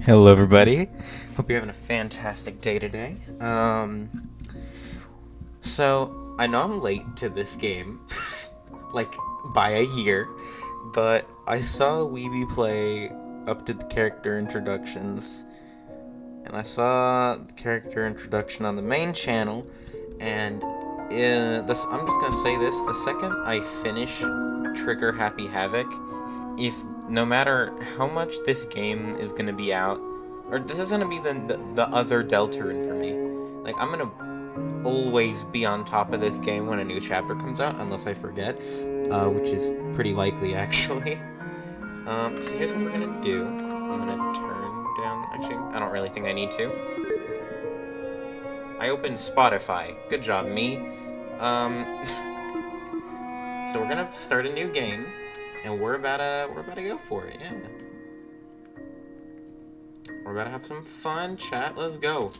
Hello, everybody. Hope you're having a fantastic day today. So I know I'm late to this game, like by a year, but I saw Weeby play up to the character introductions, and I saw the character introduction on the main channel, and I'm just gonna say this: the second I finish Trigger Happy Havoc, if no matter how much this game is gonna be out, or this is gonna be the other Deltarune for me. Like, I'm gonna always be on top of this game when a new chapter comes out, unless I forget, which is pretty likely actually. So here's what we're gonna do. I'm gonna turn down. Actually, I don't really think I need to. I opened Spotify. Good job, me. So we're gonna start a new game. And we're about to go for it, yeah. We're about to have some fun, chat. Let's go.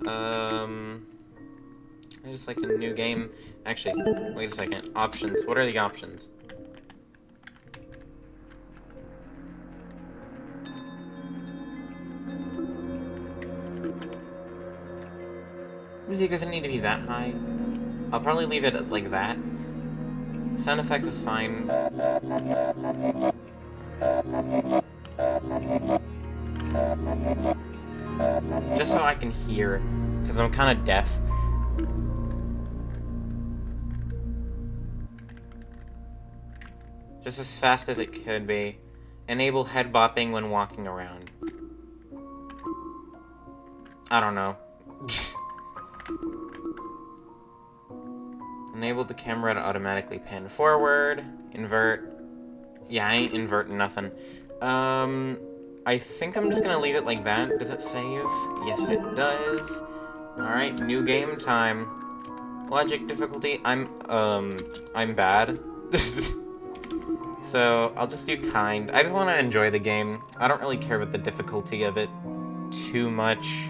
I just like a new game. Actually, wait a second. Options. What are the options? Music doesn't need to be that high. I'll probably leave it like that. Sound effects is fine. Just so I can hear, because I'm kind of deaf. Just as fast as it could be. Enable head bopping when walking around. I don't know. Enable the camera to automatically pan forward. Invert. Yeah, I ain't inverting nothing. I think I'm just gonna leave it like that. Does it save? Yes, it does. Alright, new game time. Logic difficulty, I'm bad. So, I'll just do kind. I just want to enjoy the game. I don't really care about the difficulty of it too much.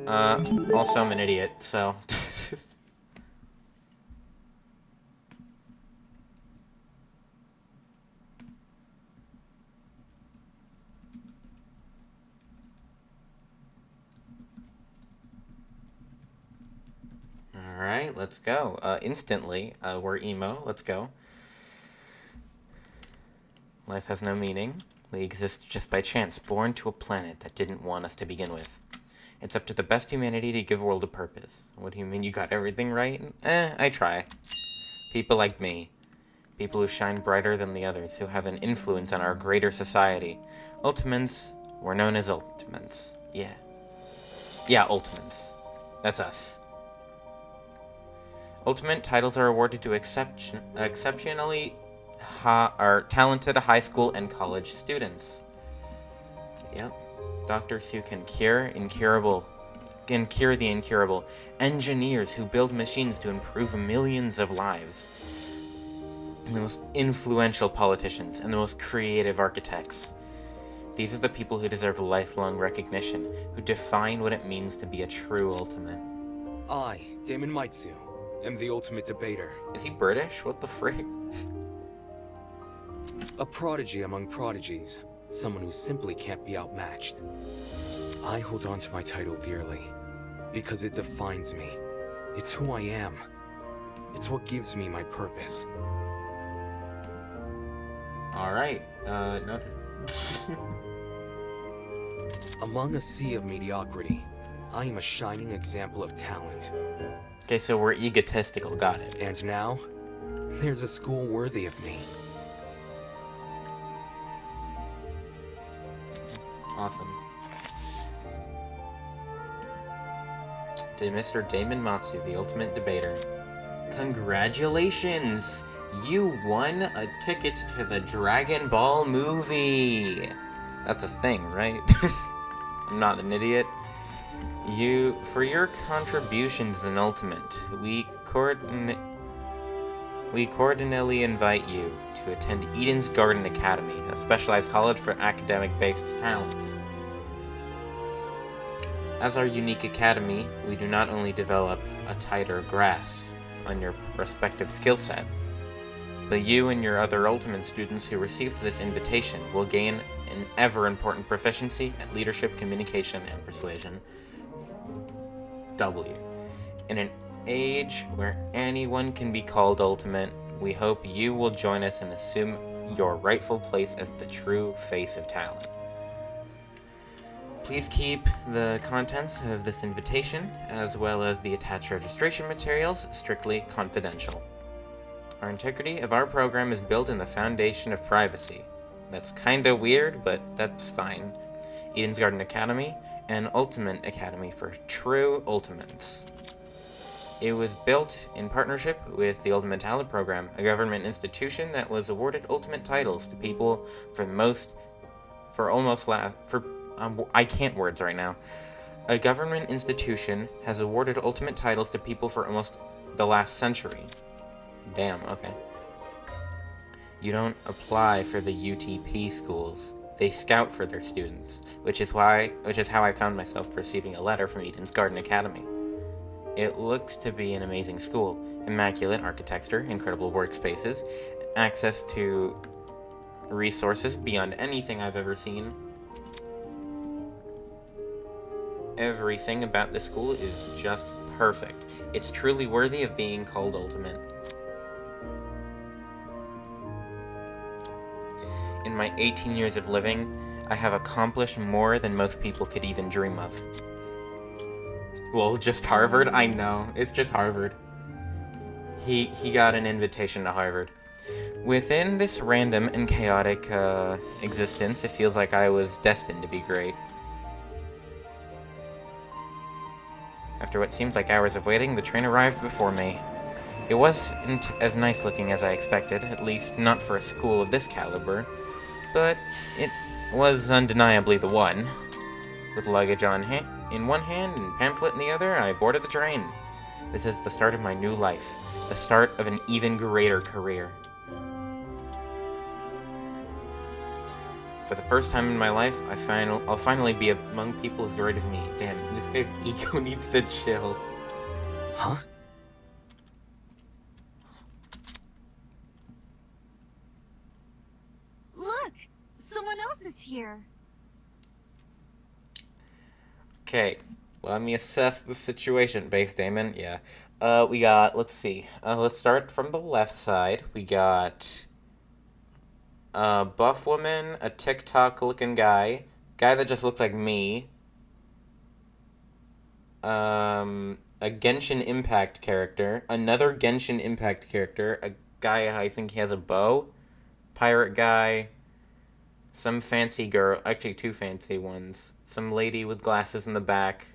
Also, I'm an idiot, so... Alright, let's go. Instantly, we're emo. Let's go. Life has no meaning. We exist just by chance, born to a planet that didn't want us to begin with. It's up to the best humanity to give the world a purpose. What do you mean you got everything right? I try. People like me. People who shine brighter than the others, who have an influence on our greater society. Ultimates were known as Ultimates. Yeah. Yeah, Ultimates. That's us. Ultimate titles are awarded to exceptionally talented high school and college students. Yep. Doctors who can cure the incurable. Engineers who build machines to improve millions of lives. And the most influential politicians and the most creative architects. These are the people who deserve lifelong recognition, who define what it means to be a true ultimate. I, Damon Maitsu, am the ultimate debater. Is he British? What the frick? A prodigy among prodigies. Someone who simply can't be outmatched. I hold on to my title dearly, because it defines me. It's who I am. It's what gives me my purpose. Alright, noted. Among a sea of mediocrity, I am a shining example of talent. Okay, so we're egotistical, got it. And now, there's a school worthy of me. Awesome. To Mr. Damon Matsu, the ultimate debater. Congratulations! You won tickets to the Dragon Ball movie! That's a thing, right? I'm not an idiot. For your contributions in Ultimate, we cordially invite you to attend Eden's Garden Academy, a specialized college for academic-based talents. As our unique academy, we do not only develop a tighter grasp on your respective skill set, but you and your other Ultimate students who received this invitation will gain an ever-important proficiency at leadership, communication, and persuasion. W. In an age where anyone can be called Ultimate, we hope you will join us and assume your rightful place as the true face of talent. Please keep the contents of this invitation, as well as the attached registration materials, strictly confidential. Our integrity of our program is built in the foundation of privacy. That's kinda weird, but that's fine. Eden's Garden Academy, an Ultimate Academy for true Ultimates. It was built in partnership with the Ultimate Talent Program, a government institution that was awarded ultimate titles to people I can't words right now. A government institution has awarded ultimate titles to people for almost the last century. Damn, okay. You don't apply for the UTP schools. They scout for their students, which is how I found myself receiving a letter from Eden's Garden Academy. It looks to be an amazing school. Immaculate architecture, incredible workspaces, access to resources beyond anything I've ever seen. Everything about this school is just perfect. It's truly worthy of being called Ultimate. In my 18 years of living, I have accomplished more than most people could even dream of. Well, just Harvard? I know, it's just Harvard. He got an invitation to Harvard. Within this random and chaotic existence, it feels like I was destined to be great. After what seems like hours of waiting, the train arrived before me. It wasn't as nice looking as I expected, at least not for a school of this caliber, but it was undeniably the one. With luggage in one hand and pamphlet in the other, I boarded the train. This is the start of my new life, the start of an even greater career. For the first time in my life, I'll finally be among people as great as me. Damn, this guy's ego needs to chill. Huh? Look! Someone else is here. Okay, let me assess the situation, Base Damon. Yeah. We got, let's see. Let's start from the left side. We got a buff woman, a TikTok-looking guy that just looks like me, a Genshin Impact character, another Genshin Impact character, a guy I think he has a bow, pirate guy, some fancy girl, actually two fancy ones, some lady with glasses in the back,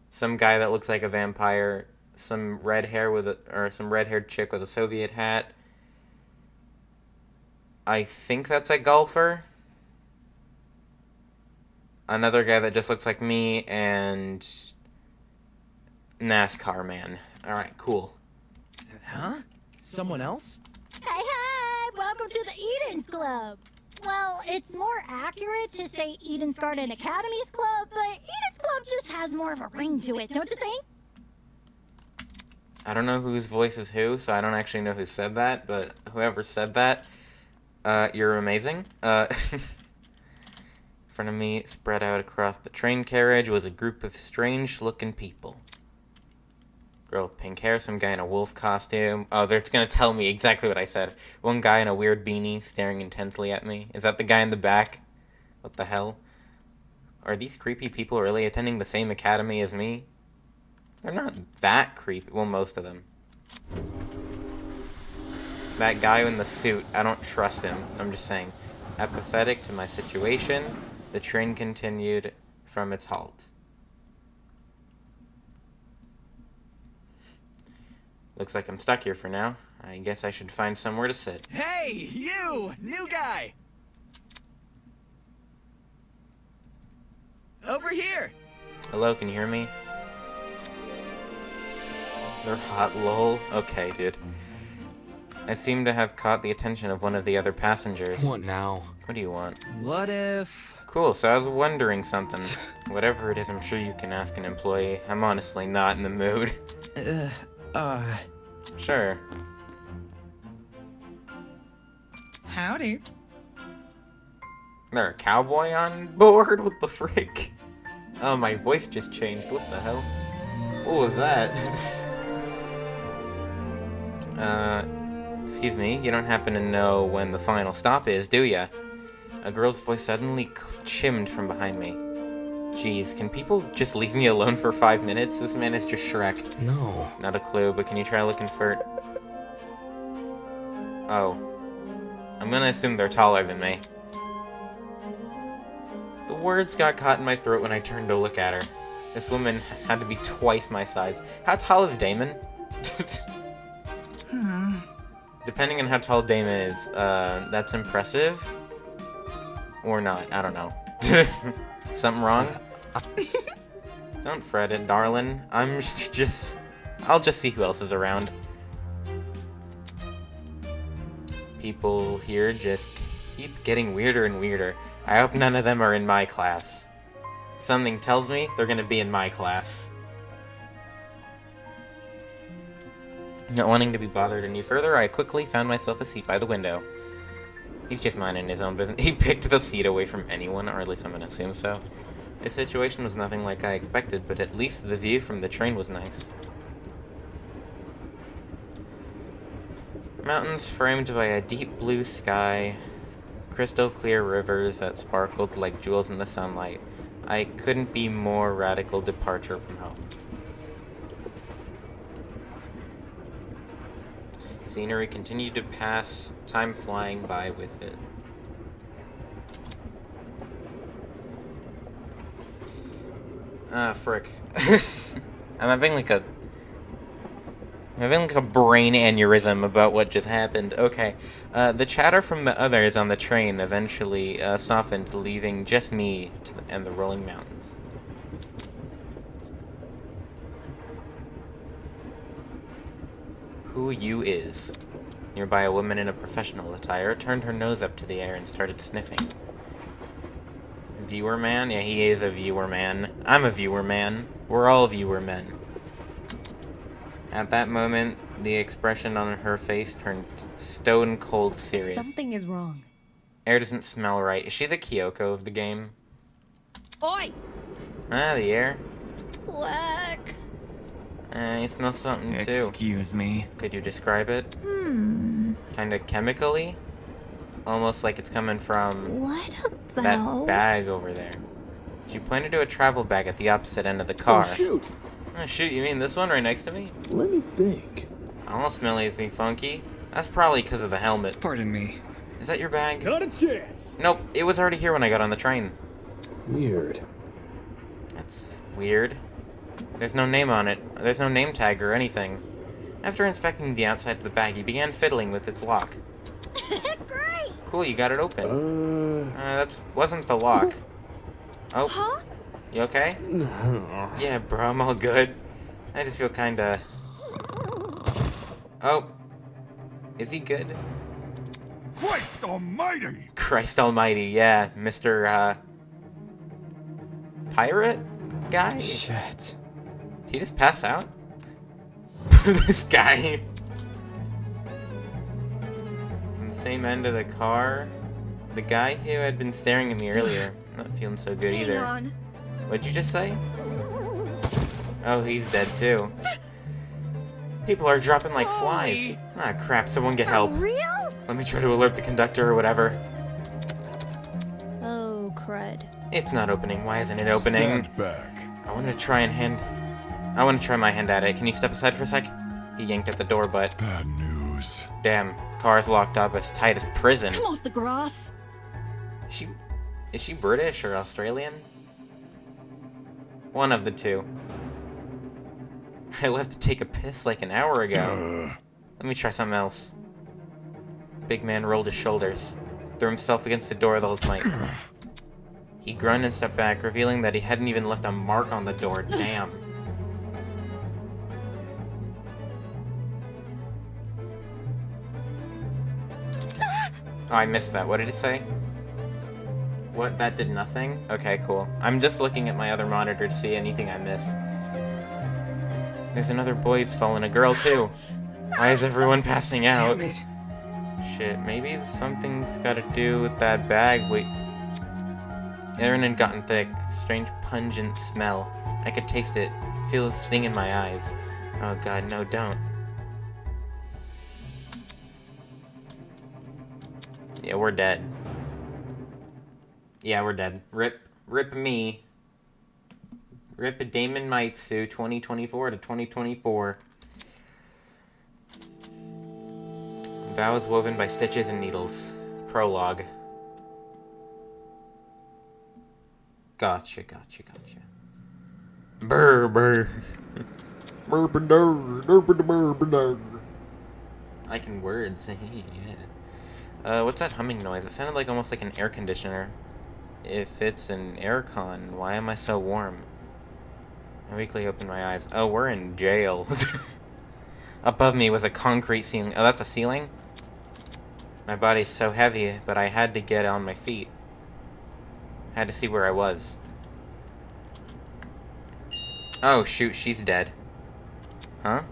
some guy that looks like a vampire, some some red-haired chick with a Soviet hat. I think that's a golfer. Another guy that just looks like me, and NASCAR man. Alright, cool. Huh? Someone else? Hey, welcome to the Eden's Club. Well, it's more accurate to say Eden's Garden Academy's club, but Eden's Club just has more of a ring to it, don't you think? I don't know whose voice is who, so I don't actually know who said that, but whoever said that, you're amazing. In front of me, spread out across the train carriage, was a group of strange-looking people. Girl with pink hair, some guy in a wolf costume. Oh, they're gonna tell me exactly what I said. One guy in a weird beanie staring intensely at me. Is that the guy in the back? What the hell? Are these creepy people really attending the same academy as me? They're not that creepy. Well, most of them. That guy in the suit, I don't trust him. I'm just saying. Apathetic to my situation, the train continued from its halt. Looks like I'm stuck here for now. I guess I should find somewhere to sit. Hey, you! New guy! Over here! Hello, can you hear me? They're hot, lol. Okay, dude. I seem to have caught the attention of one of the other passengers. What now? What do you want? What if... Cool, so I was wondering something. Whatever it is, I'm sure you can ask an employee. I'm honestly not in the mood. Sure. Howdy. There a cowboy on board? What the frick? Oh, my voice just changed. What the hell? What was that? Excuse me, you don't happen to know when the final stop is, do ya? A girl's voice suddenly chimmed from behind me. Jeez, can people just leave me alone for 5 minutes? This man is just Shrek. No. Not a clue, but can you try looking for... Oh. I'm gonna assume they're taller than me. The words got caught in my throat when I turned to look at her. This woman had to be twice my size. How tall is Damon? Depending on how tall Damon is, that's impressive. Or not, I don't know. Something wrong? Don't fret it, darling. I'll just see who else is around. People here just keep getting weirder and weirder. I hope none of them are in my class. Something tells me they're gonna be in my class. Not wanting to be bothered any further, I quickly found myself a seat by the window. He's just minding his own business. He picked the seat away from anyone, or at least I'm gonna assume so. The situation was nothing like I expected, but at least the view from the train was nice. Mountains framed by a deep blue sky, crystal clear rivers that sparkled like jewels in the sunlight. I couldn't be more radical departure from home. Scenery continued to pass, time flying by with it. Ah, frick. I'm having like a brain aneurysm about what just happened. Okay, the chatter from the others on the train eventually softened, leaving just me and the rolling mountains. Who you is? Nearby, a woman in a professional attire turned her nose up to the air and started sniffing. Viewer man? Yeah, he is a viewer man. I'm a viewer man. We're all viewer men. At that moment, the expression on her face turned stone cold serious. Something is wrong. Air doesn't smell right. Is she the Kyoko of the game? Oi! Ah, the air. Look. You smell something too. Excuse me. Could you describe it? Kinda chemically? almost like it's coming from What that about... bag over there. She pointed to a travel bag at the opposite end of the car. Oh, shoot. Oh, shoot, you mean this one right next to me? Let me think. I don't smell anything funky. That's probably because of the helmet. Pardon me. Is that your bag? Not a chance. Nope, it was already here when I got on the train. Weird. That's weird. There's no name on it. There's no name tag or anything. After inspecting the outside of the bag, he began fiddling with its lock. Great! Cool, you got it open. That wasn't the lock. Oh. Huh? You okay? Yeah, bro, I'm all good. I just feel kinda... Oh. Is he good? Christ almighty! Christ almighty, yeah. Mr. Pirate guy? Shit. Did he just pass out? This guy. From the same end of the car. The guy who had been staring at me earlier. Not feeling so good either. Hang on. What'd you just say? Oh, he's dead too. People are dropping like flies. Ah, crap, someone get help. For real? Let me try to alert the conductor or whatever. Oh, crud. It's not opening. Why isn't it opening? Stand back. I want to try my hand at it. Can you step aside for a sec? He yanked at the door, but Bad news. damn, car's locked up as tight as prison. Come off the grass. Is she British or Australian? One of the two. I left to take a piss like an hour ago. Let me try something else. Big man rolled his shoulders, threw himself against the door with all his might. He grunted and stepped back, revealing that he hadn't even left a mark on the door. Damn. Oh, I missed that. What did it say? What? That did nothing? Okay, cool. I'm just looking at my other monitor to see anything I missed. There's another boy's fallen, a girl too. Why is everyone passing out? Damn it. Shit, maybe something's gotta do with that bag. Wait. Aaron had gotten thick. Strange pungent smell. I could taste it. Feel a sting in my eyes. Oh god, no, don't. Yeah, we're dead. Yeah, we're dead. Rip me. Rip Damon Maitsu 2024 to 2024. Vows woven by stitches and needles. Prologue. Gotcha. Brr, brr. Brr, brr, brr, brr, brr, brr. I can words. Yeah. What's that humming noise? It sounded like almost like an air conditioner. If it's an aircon, why am I so warm? I weakly opened my eyes. Oh, we're in jail. Above me was a concrete ceiling. Oh, that's a ceiling? My body's so heavy, but I had to get on my feet. Had to see where I was. Oh, shoot, she's dead. Huh?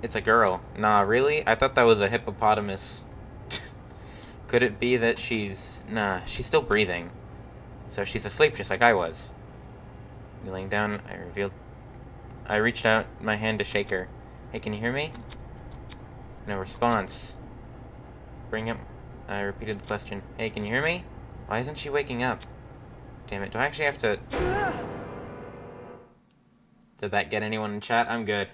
It's a girl. Nah, really? I thought that was a hippopotamus. Could it be that she's... Nah, she's still breathing. So she's asleep just like I was. Kneeling down, I reached out my hand to shake her. Hey, can you hear me? No response. I repeated the question. Hey, can you hear me? Why isn't she waking up? Damn it, do I actually have to... Did that get anyone in chat? I'm good.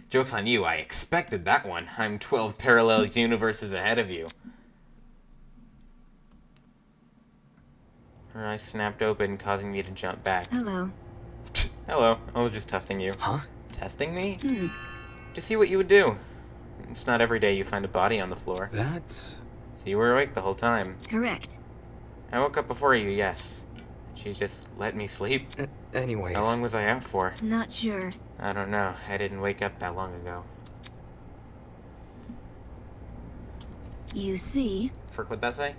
Joke's on you, I expected that one. I'm 12 parallel universes ahead of you. Her eyes snapped open, causing me to jump back. Hello. Hello, I was just testing you. Huh? Testing me? To see what you would do. It's not every day you find a body on the floor. That's... So you were awake the whole time. Correct. I woke up before you, yes. She just let me sleep. Anyways. How long was I out for? Not sure. I don't know. I didn't wake up that long ago. You see? Frick, what'd that say?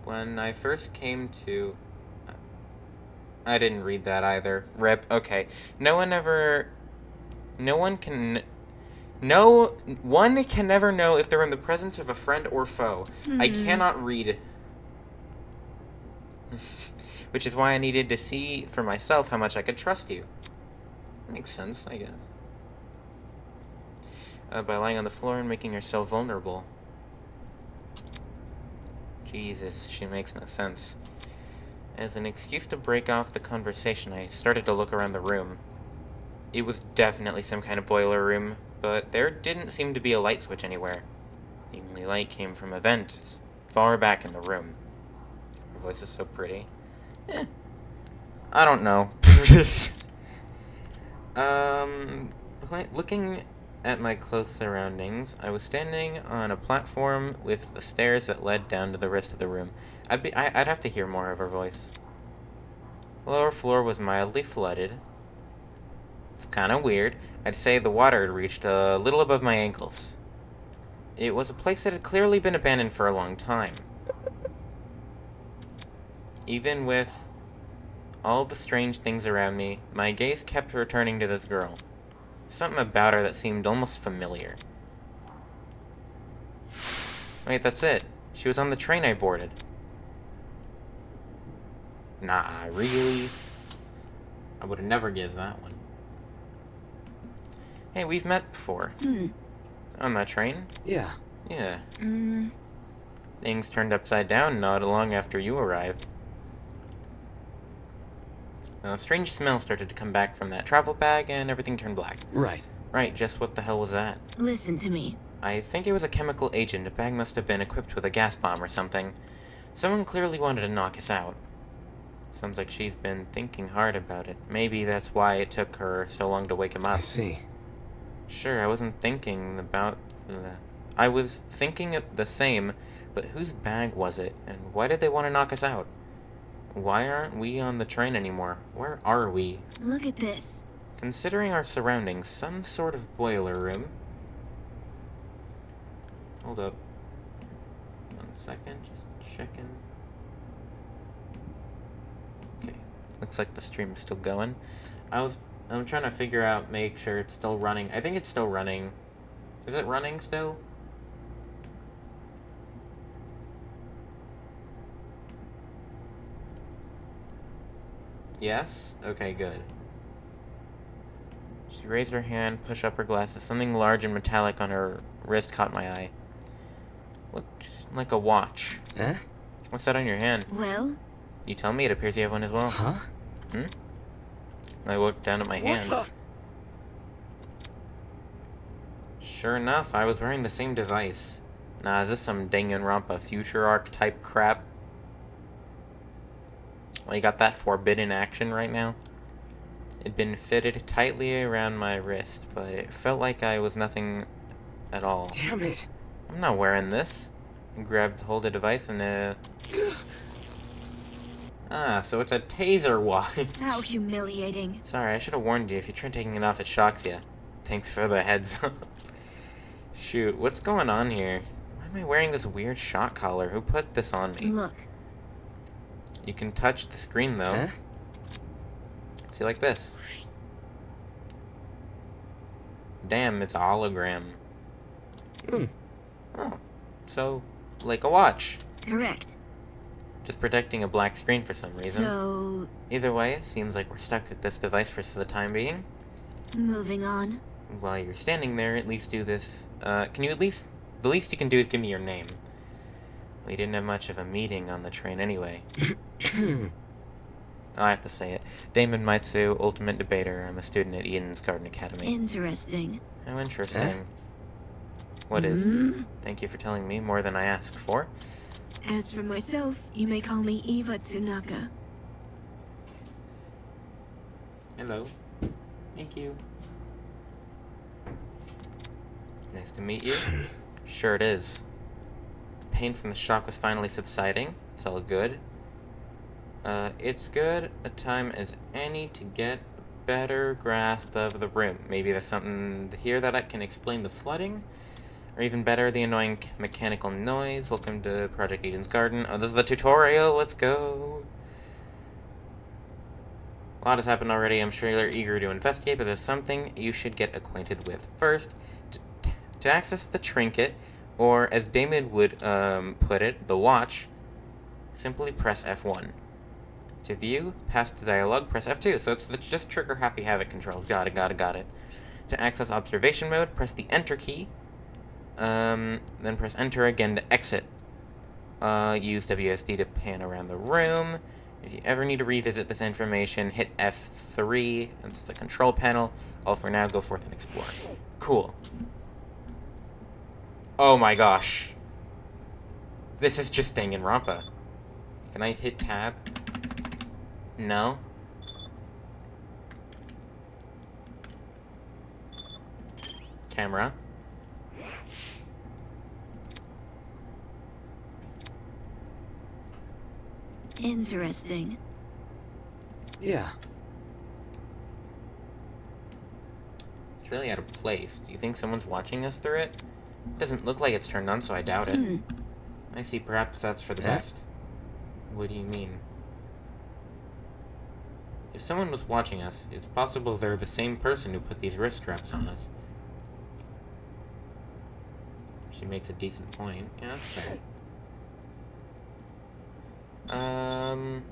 When I first came to... I didn't read that either. Rip. Okay. No one can never know if they're in the presence of a friend or foe. I cannot read. Which is why I needed to see for myself how much I could trust you. Makes sense, I guess. By lying on the floor and making herself vulnerable. Jesus, she makes no sense. As an excuse to break off the conversation, I started to look around the room. It was definitely some kind of boiler room, but there didn't seem to be a light switch anywhere. The only light came from a vent far back in the room. Her voice is so pretty. I don't know. Looking at my close surroundings, I was standing on a platform with the stairs that led down to the rest of the room. I'd have to hear more of her voice. The lower floor was mildly flooded. It's kind of weird. I'd say the water had reached a little above my ankles. It was a place that had clearly been abandoned for a long time. Even with all the strange things around me, my gaze kept returning to this girl. Something about her that seemed almost familiar. Wait, that's it. She was on the train I boarded. Nah, really? I would have never guessed that one. Hey, we've met before. On that train? Yeah. Yeah. Things turned upside down not long after you arrived. A strange smell started to come back from that travel bag, and everything turned black. Right. Right, just what the hell was that? Listen to me. I think it was a chemical agent. The bag must have been equipped with a gas bomb or something. Someone clearly wanted to knock us out. Sounds like she's been thinking hard about it. Maybe that's why it took her so long to wake him I up. see. Sure, I wasn't thinking about the... I was thinking of the same, but whose bag was it, and why did they want to knock us out? Why aren't we on the train anymore? Where are we? Look at this. Considering our surroundings, some sort of boiler room. Hold up. 1 second, just checking. Okay, looks like the stream is still going. I'm trying to figure out, make sure it's still running. I think it's still running. Is it running still? Yes? Okay, good. She raised her hand, pushed up her glasses. Something large and metallic on her wrist caught my eye. Looked like a watch. Eh? What's that on your hand? Well, You tell me, it appears you have one as well. Huh? I looked down at my hand. Sure enough, I was wearing the same device. Nah, is this some Danganronpa future arc type crap? Well, you got that forbidden action right now? It'd been fitted tightly around my wrist, but it felt like I was nothing at all. Damn it. I'm not wearing this. I grabbed hold of the device and so it's a taser watch. how humiliating. Sorry, I should have warned you. If you try taking it off, it shocks you. Thanks for the heads up. Shoot, what's going on here? Why am I wearing this weird shock collar? Who put this on me? Look, You can touch the screen, though. Eh? See, like this. Damn, it's a hologram. Oh, so, like a watch. correct. Just protecting a black screen for some reason. So, Either way, it seems like we're stuck with this device for the time being. moving on. While you're standing there, at least do this. Can you at least... The least you can do is give me your name. We didn't have much of a meeting on the train anyway. I have to say it. Damon Maitsu, Ultimate Debater. I'm a student at Eden's Garden Academy. Interesting. How interesting. What is? Thank you for telling me more than I asked for. As for myself, you may call me Eva Tsunaka. Hello. Thank you. Nice to meet you. Sure it is. Pain from the shock was finally subsiding. It's all good. It's good a time as any to get a better grasp of the room. Maybe there's something here that I can explain the flooding. Or even better, the annoying mechanical noise. Welcome to Project Eden's Garden. Oh, this is the tutorial. Let's go. A lot has happened already. I'm sure you're eager to investigate, but there's something you should get acquainted with. First, to access the trinket, or as Damon would put it, the watch, simply press F1. To view past dialogue, press F2. So it's just trigger Happy Havoc controls. Got it. To access observation mode, press the Enter key. Then press Enter again to exit. Use WSD to pan around the room. If you ever need to revisit this information, hit F3. That's the control panel. All for now, go forth and explore. Cool. Oh my gosh. This is just Danganronpa. Can I hit tab? No. Camera. Interesting. Yeah. It's really out of place. Do you think someone's watching us through it? Doesn't look like it's turned on, so I doubt it. I see, perhaps that's for the best. What do you mean? If someone was watching us, it's possible they're the same person who put these wrist straps on us. She makes a decent point. Yeah, that's fair. Can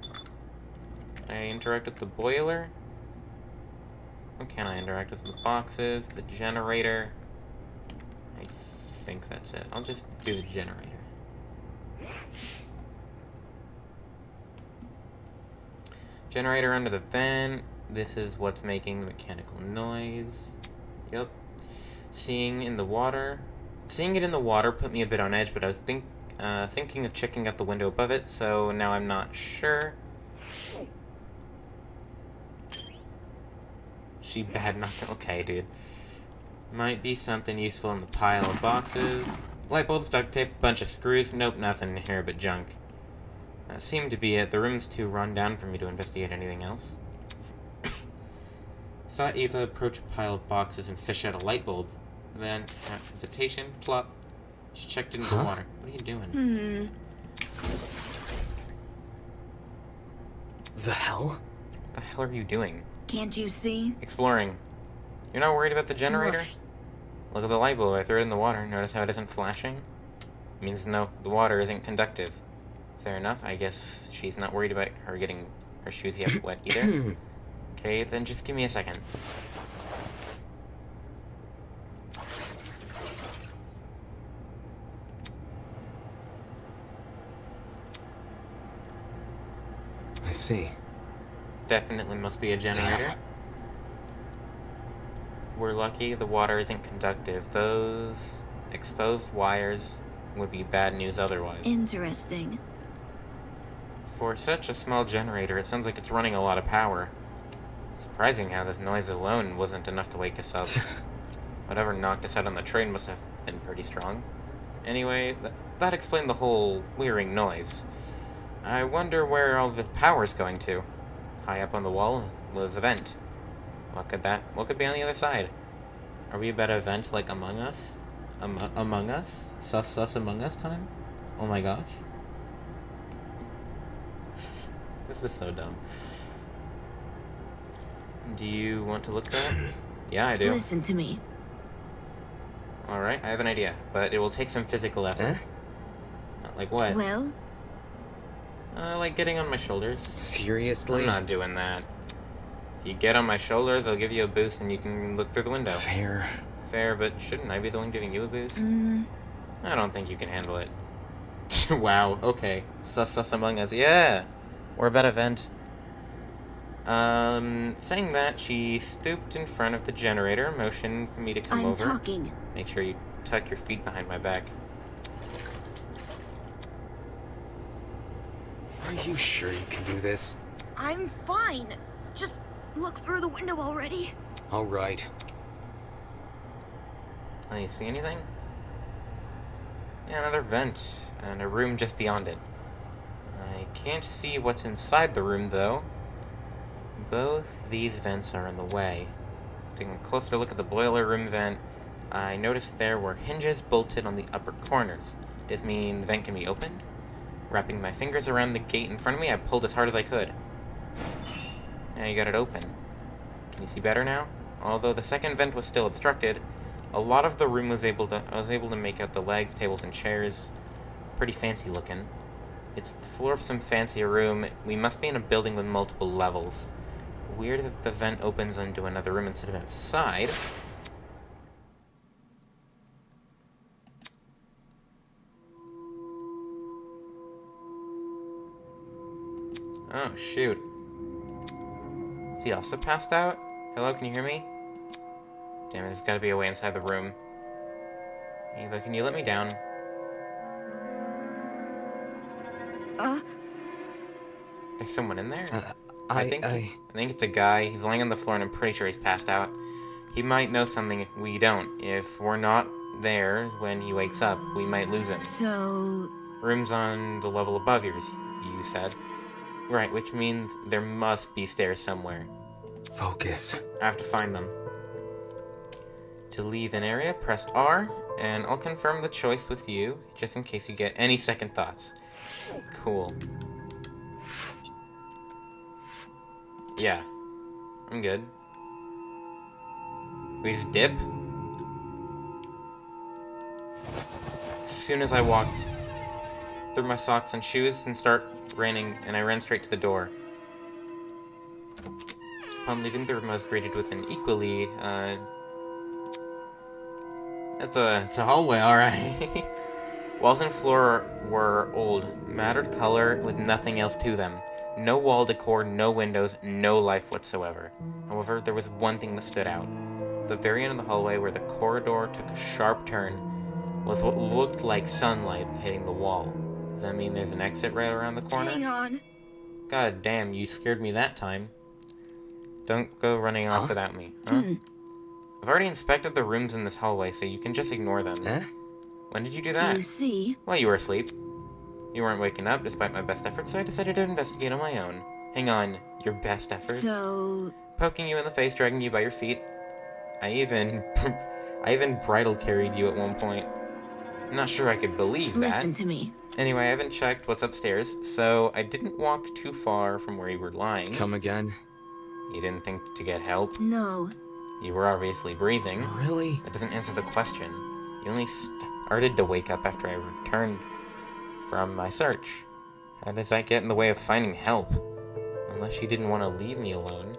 I interact with the boiler? What can I interact with? The boxes, the generator. I think that's it. I'll just do the generator. Generator under the vent. This is what's making the mechanical noise. Yep. Seeing it in the water put me a bit on edge, but I was thinking of checking out the window above it, so now I'm not sure. She bad not okay, dude. Might be something useful in the pile of boxes. Light bulbs, duct tape, bunch of screws. Nope, nothing in here but junk. That seemed to be it. The room's too run down for me to investigate anything else. Saw Eva approach a pile of boxes and fish out a light bulb. Then, at hesitation, plop. She checked into the water. What are you doing? The hell? What the hell are you doing? Can't you see? Exploring. You're not worried about the generator? Look at the light bulb. I threw it in the water. Notice how it isn't flashing? It means no, the water isn't conductive. Fair enough. I guess she's not worried about her getting her shoes yet wet either. Okay, then just give me a second. I see. Definitely must be a generator. Damn. We're lucky the water isn't conductive. Those exposed wires would be bad news otherwise. Interesting. For such a small generator, it sounds like it's running a lot of power. Surprising how this noise alone wasn't enough to wake us up. Whatever knocked us out on the train must have been pretty strong. Anyway, that explained the whole whirring noise. I wonder where all the power's going to. High up on the wall was a vent. What could be on the other side? Are we about a vent like Among Us? Among Us? Sus Among Us time? Oh my gosh. This is so dumb. Do you want to look that? Yeah, I do. Listen to me. Alright, I have an idea, but it will take some physical effort. Like what? Well, Like getting on my shoulders. Seriously? I'm not doing that. If you get on my shoulders, I'll give you a boost and you can look through the window. Fair. Fair, but shouldn't I be the one giving you a boost? I don't think you can handle it. Wow, okay. Sus Among Us. Yeah! We're about a vent. Saying that, she stooped in front of the generator, motioned for me to come I'm over. talking. Make sure you tuck your feet behind my back. Are you sure you can do this? I'm fine. Just look through the window already. All right. Oh, you see anything? Yeah, another vent, and a room just beyond it. I can't see what's inside the room, though. Both these vents are in the way. Taking a closer look at the boiler room vent, I noticed there were hinges bolted on the upper corners. Does this mean the vent can be opened? Wrapping my fingers around the gate in front of me, I pulled as hard as I could. Now you got it open. Can you see better now? Although the second vent was still obstructed, a lot of the room I was able to make out the legs, tables, and chairs. Pretty fancy looking. It's the floor of some fancy room. We must be in a building with multiple levels. Weird that the vent opens into another room instead of outside. Oh, shoot. Is he also passed out? Hello, can you hear me? Damn it, there's gotta be a way inside the room. Ava, can you let me down? There's someone in there? I think it's a guy. He's laying on the floor and I'm pretty sure he's passed out. He might know something we don't. If we're not there when he wakes up, we might lose him. So, Room's on the level above yours, you said. Right, which means there must be stairs somewhere. Focus. I have to find them. To leave an area, press R, and I'll confirm the choice with you, just in case you get any second thoughts. Cool. Yeah, I'm good. We just dip? As soon as I walked through my socks and shoes and start raining, and I ran straight to the door. Upon leaving the room, I was greeted with an equally, it's a hallway, alright. Walls and floor were old, matted color with nothing else to them. No wall decor, no windows, no life whatsoever. However, there was one thing that stood out. At the very end of the hallway, where the corridor took a sharp turn, was what looked like sunlight hitting the wall. Does that mean there's an exit right around the corner? hang on. God damn, you scared me that time. Don't go running off without me, huh? I've already inspected the rooms in this hallway, so you can just ignore them. Eh? When did you do that? You see, While you were asleep. You weren't waking up despite my best efforts, so I decided to investigate on my own. Hang on, your best efforts? so, Poking you in the face, dragging you by your feet. I even bridal carried you at one point. I'm not sure I could believe that. listen to me. Anyway, I haven't checked what's upstairs, so I didn't walk too far from where you were lying. Come again? You didn't think to get help? No, You were obviously breathing. Really? That doesn't answer the question. You only started to wake up after I returned from my search. How does that get in the way of finding help? Unless you didn't want to leave me alone.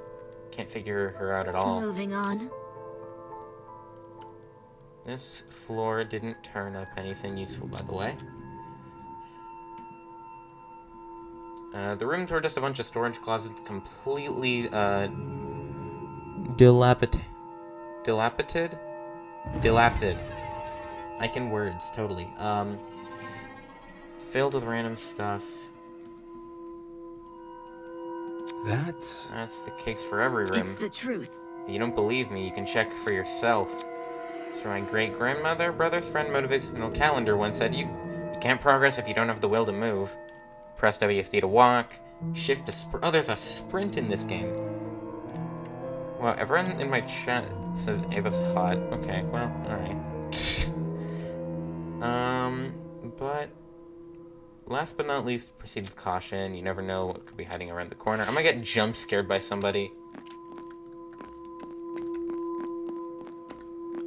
Can't figure her out at all. moving on. This floor didn't turn up anything useful, by the way. The rooms were just a bunch of storage closets, completely, dilapidated. I can words, totally. Filled with random stuff. That's the case for every room. It's the truth. If you don't believe me, you can check for yourself. So my great-grandmother, brother's friend, motivational calendar once said, you can't progress if you don't have the will to move. Press WSD to walk. Shift to oh, there's a sprint in this game. Well, everyone in my chat says Ava's hot. Okay, well, alright. But last but not least, proceed with caution. You never know what could be hiding around the corner. I'm gonna get jump scared by somebody.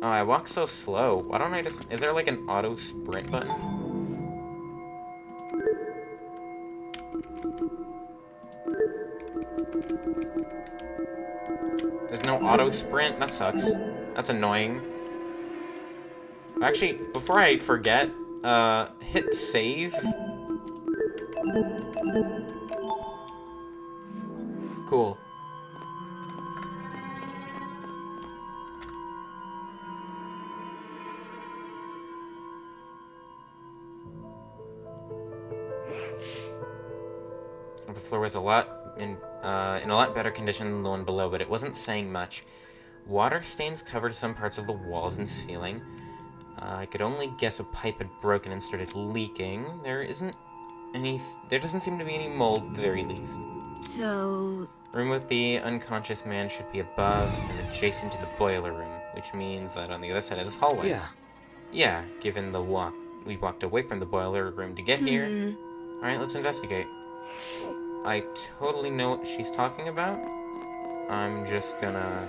Oh, I walk so slow. Why don't I just... Is there like an auto sprint button? There's no auto sprint? That sucks. That's annoying. Actually, before I forget, hit save. Cool. The floor was in a lot better condition than the one below, but it wasn't saying much. Water stains covered some parts of the walls and ceiling. I could only guess a pipe had broken and started leaking. There doesn't seem to be any mold at the very least. So, Room with the unconscious man should be above and adjacent to the boiler room, which means that on the other side of this hallway. yeah. Yeah, given the walk, we walked away from the boiler room to get here. Alright, let's investigate. I totally know what she's talking about. I'm just gonna...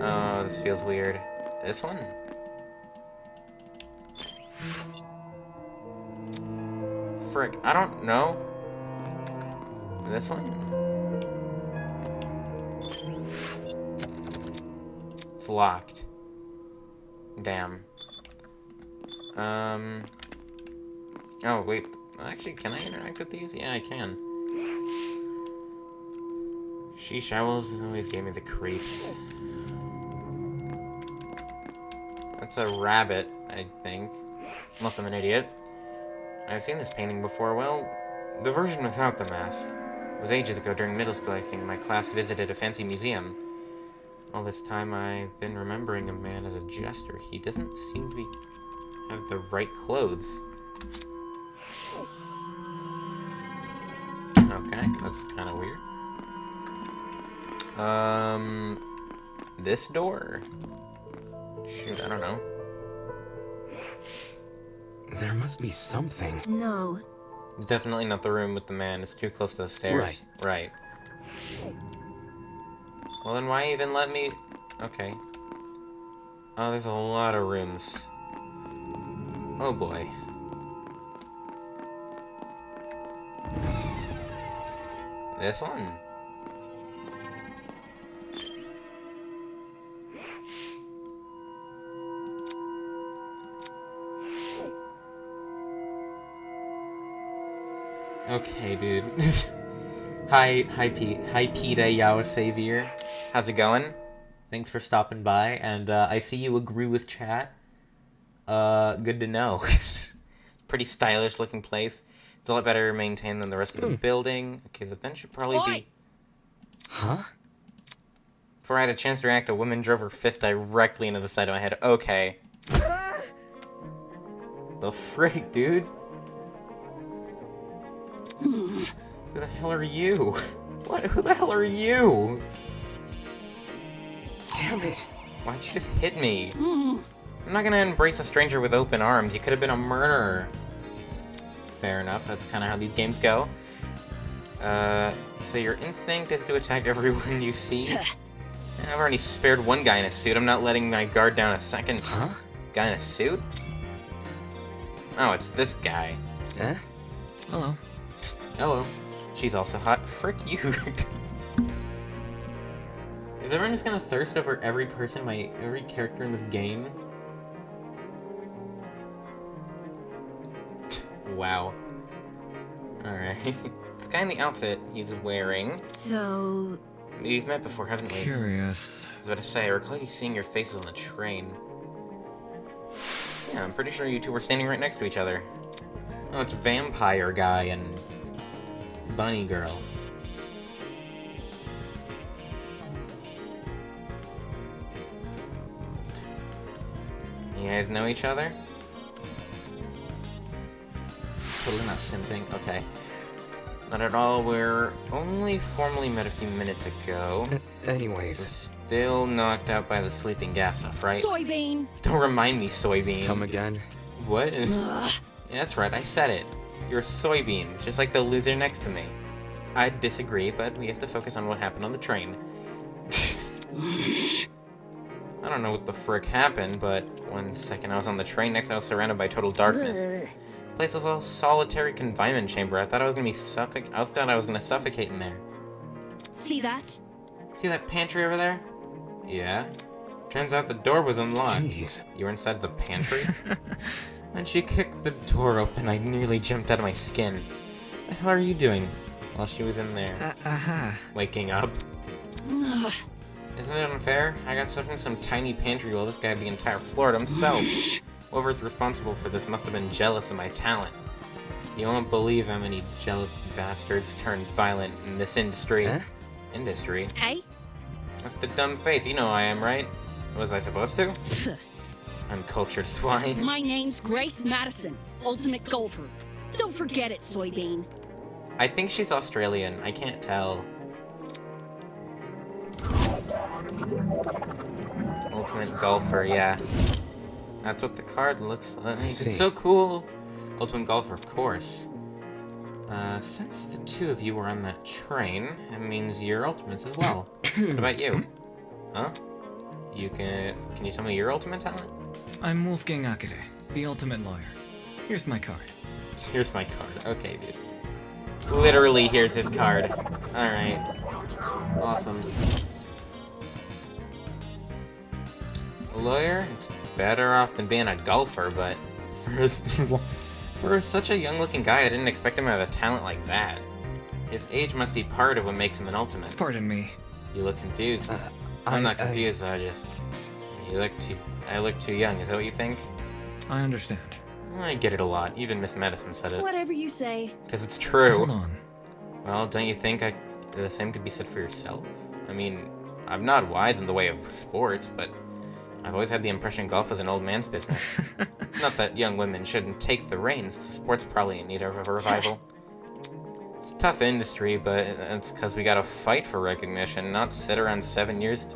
Oh, this feels weird. This one? frick? I don't know. This one? It's locked. Damn. Oh, wait. Actually, can I interact with these? Yeah, I can. Sheesh, owls always gave me the creeps. That's a rabbit, I think. Unless I'm an idiot. I've seen this painting before. Well, the version without the mask. It was ages ago during middle school, I think. My class visited a fancy museum. All this time, I've been remembering a man as a jester. He doesn't seem to have the right clothes. Okay, that's kind of weird. This door? Shoot, I don't know. There must be something. No. It's definitely not the room with the man. It's too close to the stairs. Right. Well, then why even let me... Okay. Oh, there's a lot of rooms. Oh, boy. This one. Okay, dude. Hi, Peter, Yao Savior. How's it going? Thanks for stopping by, and I see you agree with chat. Good to know. Pretty stylish looking place. It's a lot better maintained than the rest of the building. Okay, the bench should probably be... Huh? Before I had a chance to react, a woman drove her fist directly into the side of my head. Okay. The frick, dude? Who the hell are you? What? Who the hell are you? Damn it. Why'd you just hit me? I'm not gonna embrace a stranger with open arms. You could have been a murderer. Fair enough, that's kind of how these games go. So your instinct is to attack everyone you see? I've already spared one guy in a suit. I'm not letting my guard down a second. Huh? Guy in a suit? Oh, it's this guy. Eh? Hello. Hello. She's also hot. Frick you. Is everyone just gonna thirst over every person, every character in this game? Wow. Alright. This guy in the outfit he's wearing. So, We've met before, haven't we? Curious. I was about to say, I recall you seeing your faces on the train. Yeah, I'm pretty sure you two were standing right next to each other. Oh, it's Vampire Guy and Bunny Girl. You guys know each other? Totally not simping. Okay. Not at all. We're only formally met a few minutes ago. We're Anyways, still knocked out by the sleeping gas stuff, right? Soybean. Don't remind me, Soybean. come again? What? Yeah, that's right, I said it. You're a soybean, just like the loser next to me. I disagree, but we have to focus on what happened on the train. I don't know what the frick happened, but one second I was on the train, next I was surrounded by total darkness. The place was a solitary confinement chamber. I thought I was gonna be suffocate in there. See that? See that pantry over there? Yeah. Turns out the door was unlocked. Jeez. You were inside the pantry? When she kicked the door open, I nearly jumped out of my skin. What the hell are you doing while she was in there? Waking up. Isn't it unfair? I got stuff in some tiny pantry while this guy had the entire floor to himself. Whoever's responsible for this must have been jealous of my talent. You won't believe how many jealous bastards turned violent in this industry. Huh? Industry? Hey? That's the dumb face. You know I am, right? Was I supposed to? Uncultured swine. My name's Grace Madison, ultimate golfer. Don't forget it, Soybean. I think she's Australian. I can't tell. Ultimate golfer, yeah. That's what the card looks like. see. It's so cool. Ultimate golfer, of course. Since the two of you were on that train, that means you're ultimates as well. What about you? Huh? Can you tell me your ultimate talent? I'm Wolfgang Akere, the ultimate lawyer. Here's my card. Here's my card. Okay, dude. Literally, here's his card. Alright. Awesome. A lawyer? It's better off than being a golfer, but for such a young-looking guy, I didn't expect him to have a talent like that. His age must be part of what makes him an ultimate. Pardon me. You look confused. I'm not confused, I look too young, is that what you think? I understand. I get it a lot. Even Miss Madison said it. Whatever you say. Because it's true. Hold on. Well, don't you think the same could be said for yourself? I mean, I'm not wise in the way of sports, but I've always had the impression golf is an old man's business. Not that young women shouldn't take the reins. The sport's probably in need of a revival. It's a tough industry, but it's because we gotta fight for recognition, not sit around 7 years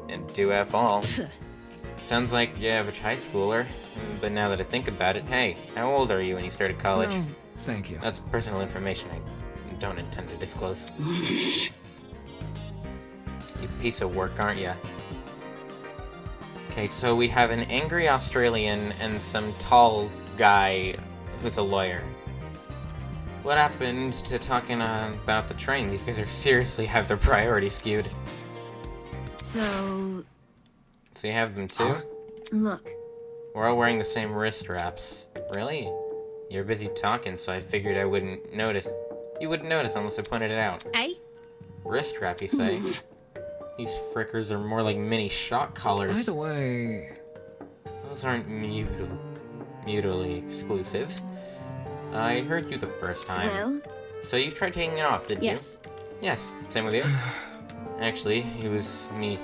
and do F all. Sounds like your average high schooler, but now that I think about it, hey, how old are you when you started college? No, thank you. That's personal information I don't intend to disclose. You piece of work, aren't ya? Okay, so we have an angry Australian and some tall guy who's a lawyer. What happened to talking about the train? These guys are seriously have their priorities skewed. So, So you have them too? look. We're all wearing the same wrist wraps. Really? You're busy talking, so I figured I wouldn't notice. You wouldn't notice unless I pointed it out. Eh? Wrist wrap, you say? These frickers are more like mini shock collars. By the way... Those aren't mutually exclusive. I heard you the first time. Well, So you've tried taking it off, didn't Yes. you? Yes. Same with you? Actually, it was me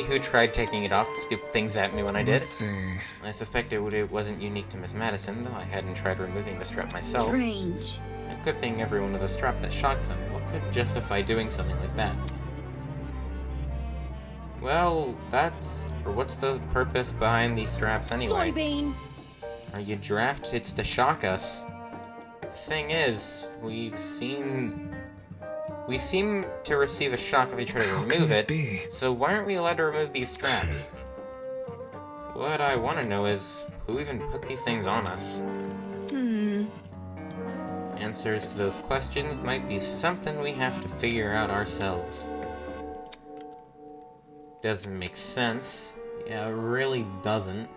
who tried taking it off to scoop things at me when I did. Let's see... I suspect it wasn't unique to Miss Madison, though I hadn't tried removing the strap myself. strange. Equipping everyone with a strap that shocks them. What could justify doing something like that? Well, what's the purpose behind these straps anyway? Soybean. Are you drafted? It's to shock us. Thing is, we seem to receive a shock if we try to How can remove this it. be? So why aren't we allowed to remove these straps? What I want to know is, who even put these things on us? Answers to those questions might be something we have to figure out ourselves. Doesn't make sense. Yeah, it really doesn't.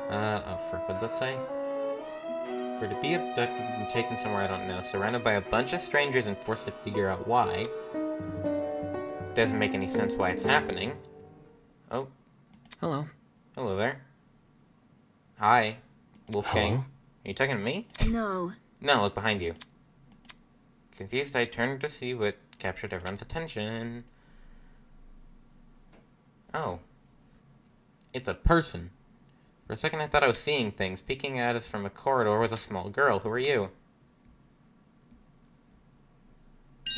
Oh frick, what'd that say? For to be abducted and taken somewhere I don't know, surrounded by a bunch of strangers and forced to figure out why. Doesn't make any sense why it's happening. Oh, Hello. hello there. Hi, Wolfgang. Hello? Are you talking to me? No. No, look behind you. Confused, I turned to see what captured everyone's attention. Oh. It's a person. For a second I thought I was seeing things. Peeking at us from a corridor was a small girl. Who are you?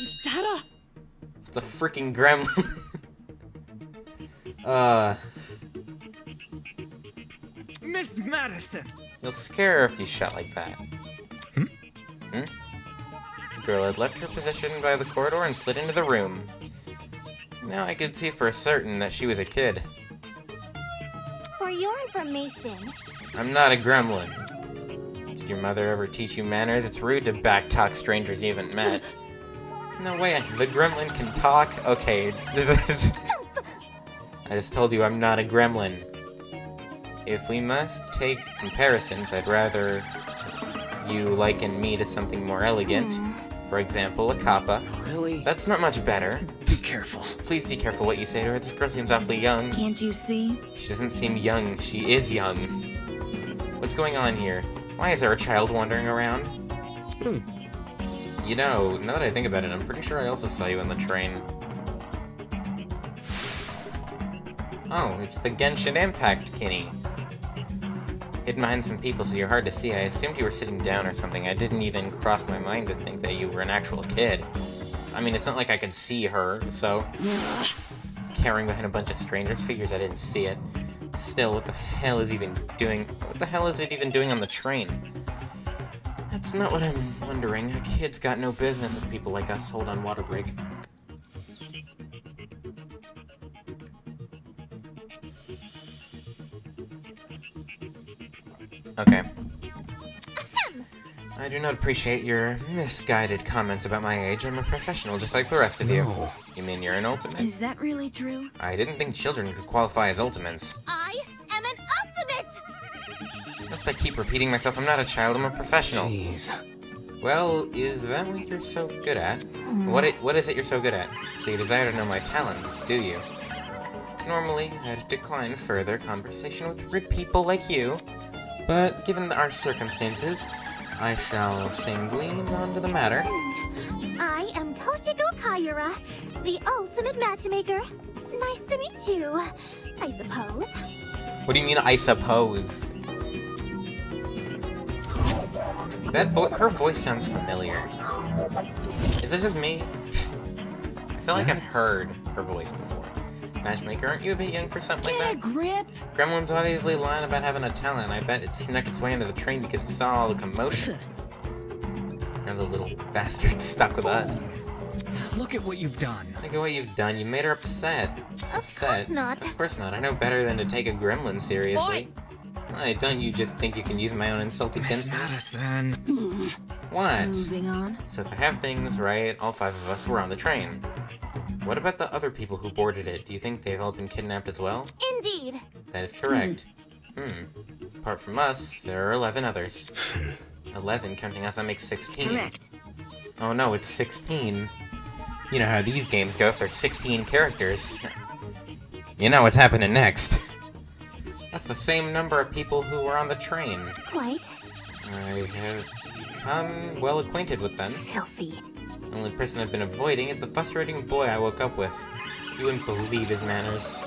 Is that It's a freaking gremlin. Miss Madison! You'll scare her if you shot like that. Hmm? The girl had left her position by the corridor and slid into the room. Now I could see for certain that she was a kid. For your information, I'm not a gremlin. Did your mother ever teach you manners? It's rude to backtalk strangers you haven't met. No way, the gremlin can talk? Okay. I just told you I'm not a gremlin. If we must take comparisons, I'd rather you liken me to something more elegant. For example, a kappa. Really? That's not much better. Be careful. Please be careful what you say to her. This girl seems awfully young. Can't you see? She doesn't seem young. She is young. What's going on here? Why is there a child wandering around? You know, now that I think about it, I'm pretty sure I also saw you on the train. Oh, it's the Genshin Impact Kinney. Hidden behind some people so you're hard to see. I assumed you were sitting down or something. I didn't even cross my mind to think that you were an actual kid. I mean, it's not like I could see her, so... Carrying behind a bunch of strangers figures I didn't see it. Still, what the hell is it even doing on the train? That's not what I'm wondering. A kid's got no business with people like us. Hold on, water break. Okay. I do not appreciate your misguided comments about my age. I'm a professional just like the rest of you. No. You mean you're an ultimate? Is that really true? I didn't think children could qualify as ultimates. I am an ultimate! Must I keep repeating myself? I'm not a child, I'm a professional. Jeez. Well, is that what you're so good at? What is it you're so good at? So you desire to know my talents, do you? Normally, I'd decline further conversation with rude people like you, but given our circumstances, I shall singly on to the matter. I am Toshiko Kaira, the ultimate matchmaker. Nice to meet you, I suppose. What do you mean, I suppose? Her voice sounds familiar. Is it just me? I feel like I've heard her voice before. Matchmaker, aren't you a bit young for something like Get a that? grip. Gremlin's obviously lying about having a talent. I bet it snuck its way into the train because it saw all the commotion. And the little bastard stuck with us. Look at what you've done. Look at what you've done. You made her upset. Of course not. Of course not. I know better than to take a gremlin seriously. Why, don't you just think you can use my own insulty Miss kinsman? Madison. What? Moving on. So if I have things right, all 5 of us were on the train. What about the other people who boarded it? Do you think they've all been kidnapped as well? Indeed. That is correct. Apart from us, there are 11 others. 11, counting us, that makes 16. Correct. Oh no, it's 16. You know how these games go if there's 16 characters. You know what's happening next. That's the same number of people who were on the train. Quite. I have become well acquainted with them. Filthy. The only person I've been avoiding is the frustrating boy I woke up with. You wouldn't believe his manners.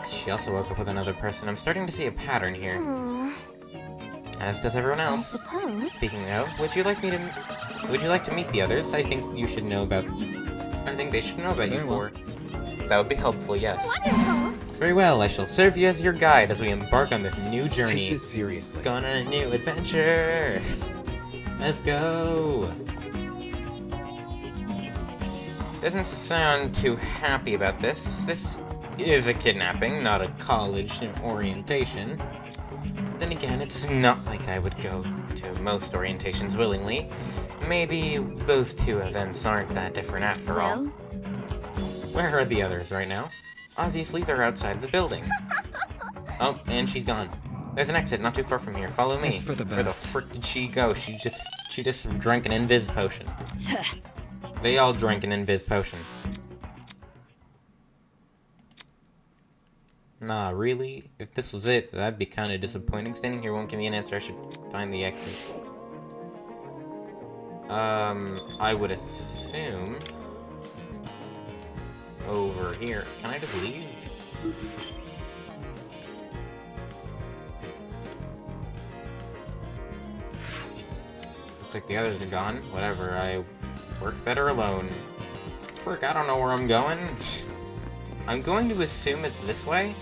She also woke up with another person. I'm starting to see a pattern here. As does everyone I else. suppose. Speaking of, would you like to meet the others? I think they should know about you four. That would be helpful, yes. Wonderful. Very well, I shall serve you as your guide as we embark on this new Take journey. this seriously. Going on a new adventure. Let's go. Doesn't sound too happy about this. This is a kidnapping, not a college orientation. Then again, it's not like I would go to most orientations willingly. Maybe those 2 events aren't that different after all. Well, Where are the others right now? Obviously, they're outside the building. Oh, and she's gone. There's an exit not too far from here. Follow me. It's for the Where the best. frick did she go? She just drank an invis potion. They all drank an invis potion. Nah, really? If this was it, that'd be kind of disappointing. Standing here won't give me an answer. I should find the exit. I would assume over here. Can I just leave? Looks like the others are gone. Whatever, I work better alone. Frick, I don't know where I'm going. I'm going to assume it's this way,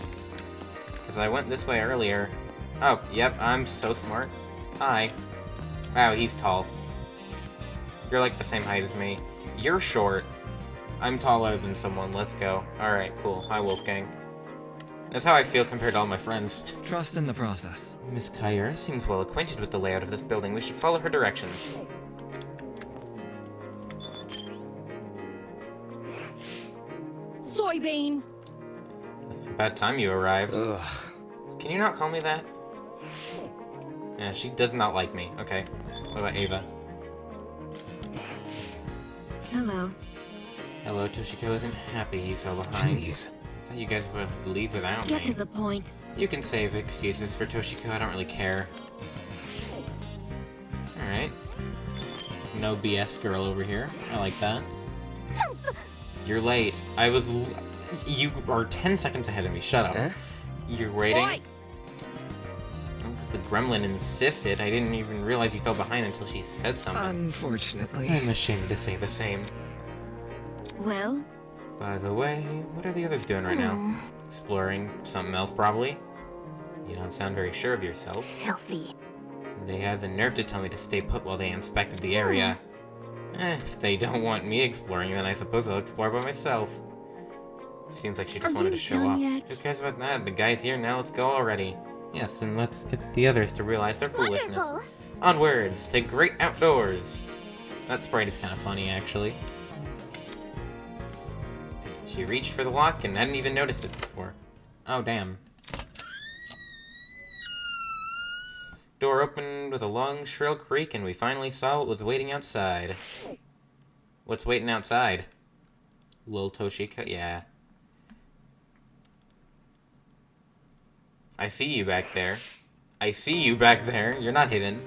because I went this way earlier. Oh, yep, I'm so smart. Hi. Wow, he's tall. You're like the same height as me. You're short. I'm taller than someone. Let's go. Alright, cool. Hi, Wolfgang. That's how I feel compared to all my friends. Trust in the process. Miss Kaira seems well acquainted with the layout of this building. We should follow her directions. Soybean. About time you arrived. Ugh. Can you not call me that? Yeah, she does not like me. Okay. What about Ava? hello. Hello, Toshiko isn't happy you fell behind. Jeez. I thought you guys would leave without Get me. to the point. You can save excuses for Toshiko, I don't really care. Alright. No BS girl over here. I like that. You're late. You are 10 seconds ahead of me. Shut up. Huh? You're waiting? Oi. Because the gremlin insisted. I didn't even realize you fell behind until she said something. Unfortunately. I'm ashamed to say the same. Well, By the way, what are the others doing right now? Exploring something else, probably? You don't sound very sure of yourself. filthy. They had the nerve to tell me to stay put while they inspected the area. If they don't want me exploring, then I suppose I'll explore by myself. Seems like she just Are wanted you to show done off. yet? Who cares about that? The guy's here now, let's go already. Yes, and let's get the others to realize their foolishness. Wonderful. Onwards to great outdoors. That sprite is kind of funny, actually. She reached for the lock and hadn't even noticed it before. Oh, damn. Door opened with a long, shrill creak, and we finally saw what was waiting outside. What's waiting outside? Lil Toshiko? Yeah. I see you back there. I see you back there. You're not hidden.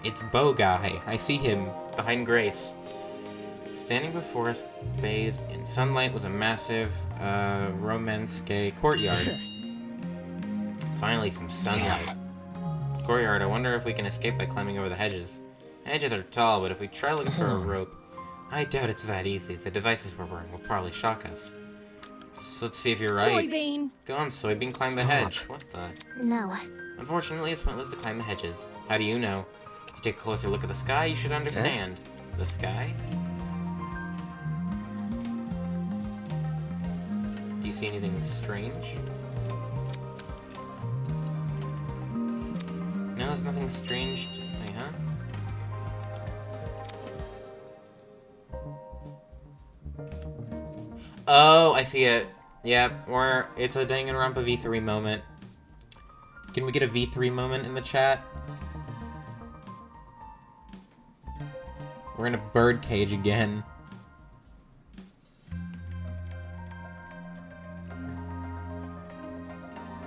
It's Bo Guy. I see him behind Grace. Standing before us, bathed in sunlight, was a massive, romance-gay courtyard. Finally, some sunlight. Courtyard, I wonder if we can escape by climbing over the hedges. Hedges are tall, but if we try looking for a rope, I doubt it's that easy. The devices we're wearing will probably shock us. So let's see if you're right. Soybean! Go on, Soybean, climb the hedge. What the? No. Unfortunately, it's pointless to climb the hedges. How do you know? If you take a closer look at the sky, you should understand. The sky? Do you see anything strange? No, there's nothing strange to me, huh? Oh, I see it. Yep, it's a Danganronpa V3 moment. Can we get a V3 moment in the chat? We're in a bird cage again.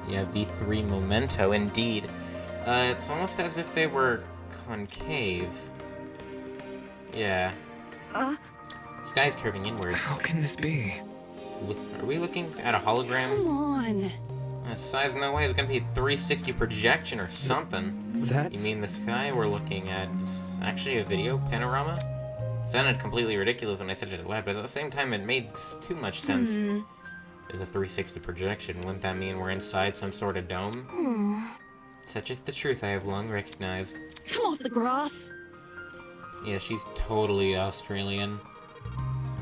Yeah, V3 memento, indeed. It's almost as if they were concave. Yeah. Sky's curving inwards. How can this be? Are we looking at a hologram? Come on. That size, no way. It's gonna be a 360 projection or something. That's... You mean the sky we're looking at is actually a video panorama? It sounded completely ridiculous when I said it out loud, but at the same time it made too much sense. As a 360 projection, wouldn't that mean we're inside some sort of dome? Such is the truth I have long recognized. Come off the grass. Yeah, she's totally Australian.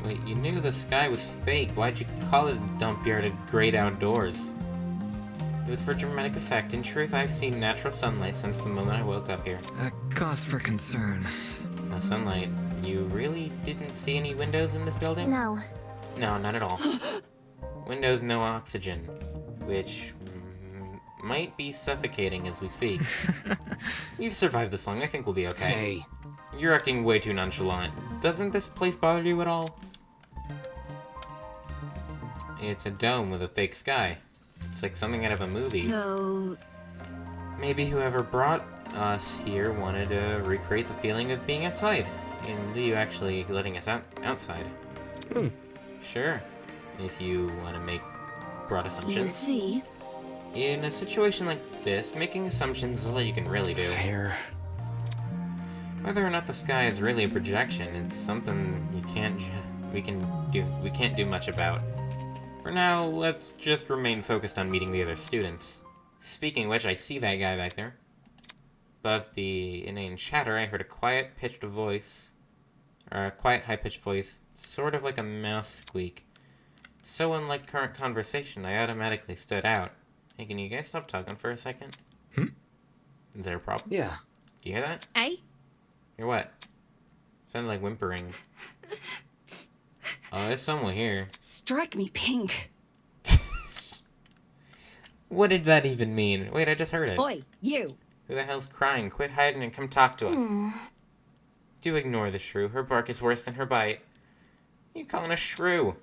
Wait, you knew the sky was fake. Why'd you call this dump yard a great outdoors? It was for dramatic effect. In truth, I've seen natural sunlight since the moment I woke up here. A cause for concern. No sunlight. You really didn't see any windows in this building? No. No, not at all. Windows, no oxygen. Which might be suffocating as we speak. We've survived this long. I think we'll be okay. Hey. You're acting way too nonchalant. Doesn't this place bother you at all? It's a dome with a fake sky. It's like something out of a movie. So, Maybe whoever brought us here wanted to recreate the feeling of being outside. And you actually letting us outside. Sure. If you want to make broad you assumptions. see, In a situation like this, making assumptions is all you can really do. Fair. Whether or not the sky is really a projection, it's something we can't do much about. For now, let's just remain focused on meeting the other students. Speaking of which, I see that guy back there. Above the inane chatter, I heard a quiet, high-pitched voice, sort of like a mouse squeak. So unlike current conversation, I automatically stood out. Hey, can you guys stop talking for a second? Is there a problem? Yeah. Do you hear that? Eh? Hear what? Sounded like whimpering. Oh, there's someone here. Strike me pink. What did that even mean? Wait, I just heard it. Oi, you. Who the hell's crying? Quit hiding and come talk to us. Do ignore the shrew. Her bark is worse than her bite. You calling a shrew?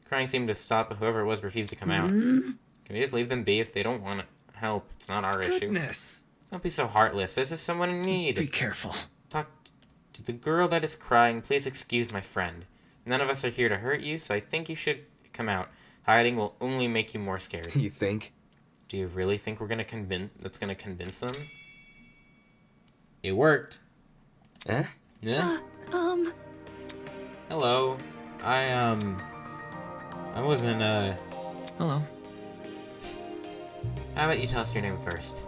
Crying seemed to stop, but whoever it was refused to come out. Can we just leave them be if they don't want help? It's not our issue. Goodness. Don't be so heartless. This is someone in need. Be careful. Talk to the girl that is crying. Please excuse my friend. None of us are here to hurt you, so I think you should come out. Hiding will only make you more scared. You think? Do you really think we're gonna that's gonna convince them? It worked. Eh? Yeah. Hello. I wasn't, Hello. How about you tell us your name first?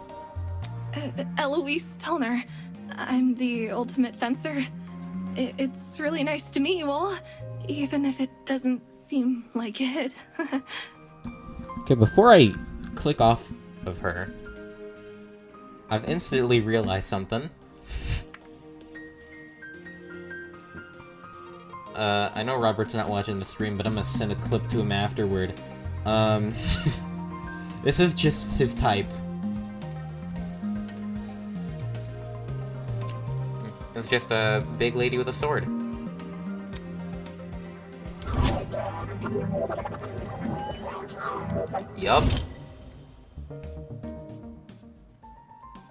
Eloise Tellner. I'm the ultimate fencer. It's really nice to meet you all, even if it doesn't seem like it. Okay, before I click off of her, I've instantly realized something. I know Robert's not watching the stream, but I'm gonna send a clip to him afterward. This is just his type. It's just a big lady with a sword. Yup.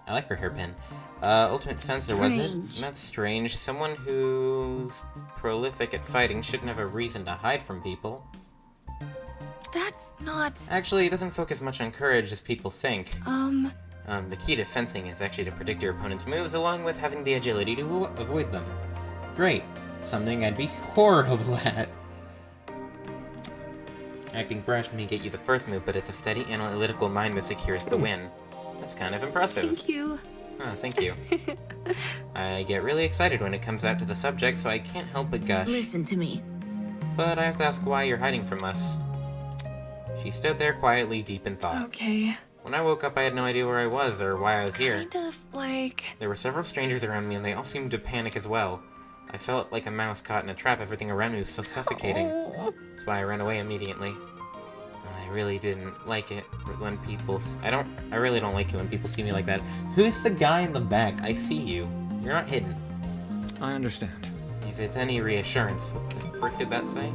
I like her hairpin. Ultimate Fencer, was it? That's strange. Someone who's prolific at fighting shouldn't have a reason to hide from people. That's not... Actually, it doesn't focus much on courage as people think. The key to fencing is actually to predict your opponent's moves, along with having the agility to avoid them. Great. Something I'd be horrible at. Acting brash may get you the first move, but it's a steady, analytical mind that secures the win. That's kind of impressive. Thank you. Oh, thank you. I get really excited when it comes out to the subject, so I can't help but gush. Listen to me. But I have to ask why you're hiding from us. She stood there quietly, deep in thought. Okay. When I woke up, I had no idea where I was or why I was here. Kind of like... There were several strangers around me, and they all seemed to panic as well. I felt like a mouse caught in a trap. Everything around me was so suffocating. That's why I ran away immediately. I really didn't like it when people... I really don't like it when people see me like that. Who's the guy in the back? I see you. You're not hidden. I understand. If it's any reassurance, what the frick did that say?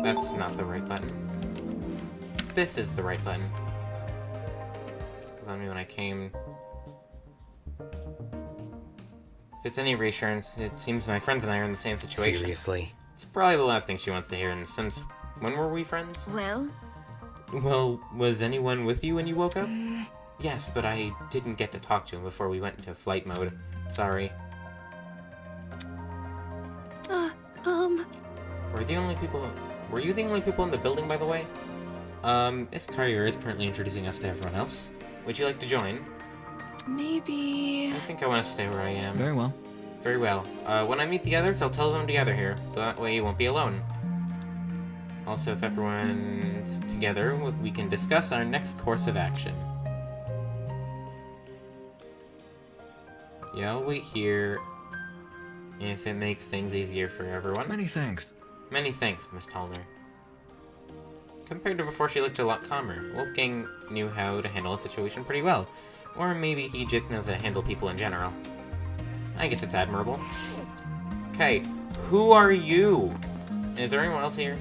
That's not the right button. This is the right button. On me when I came. If it's any reassurance, it seems my friends and I are in the same situation. Seriously? It's probably the last thing she wants to hear, and since... When were we friends? Well, Was anyone with you when you woke up? Yes, but I didn't get to talk to him before we went into flight mode. Sorry. Were you the only people in the building, by the way? Miss Carrier is currently introducing us to everyone else. Would you like to join? Maybe... I think I want to stay where I am. Very well. Very well. When I meet the others, I'll tell them to gather here. That way you won't be alone. Also, if everyone's together, we can discuss our next course of action. Yeah, I'll wait here if it makes things easier for everyone. Many thanks. Many thanks, Miss Tallner. Compared to before, she looked a lot calmer. Wolfgang knew how to handle a situation pretty well. Or maybe he just knows how to handle people in general. I guess it's admirable. Okay, who are you? Is there anyone else here?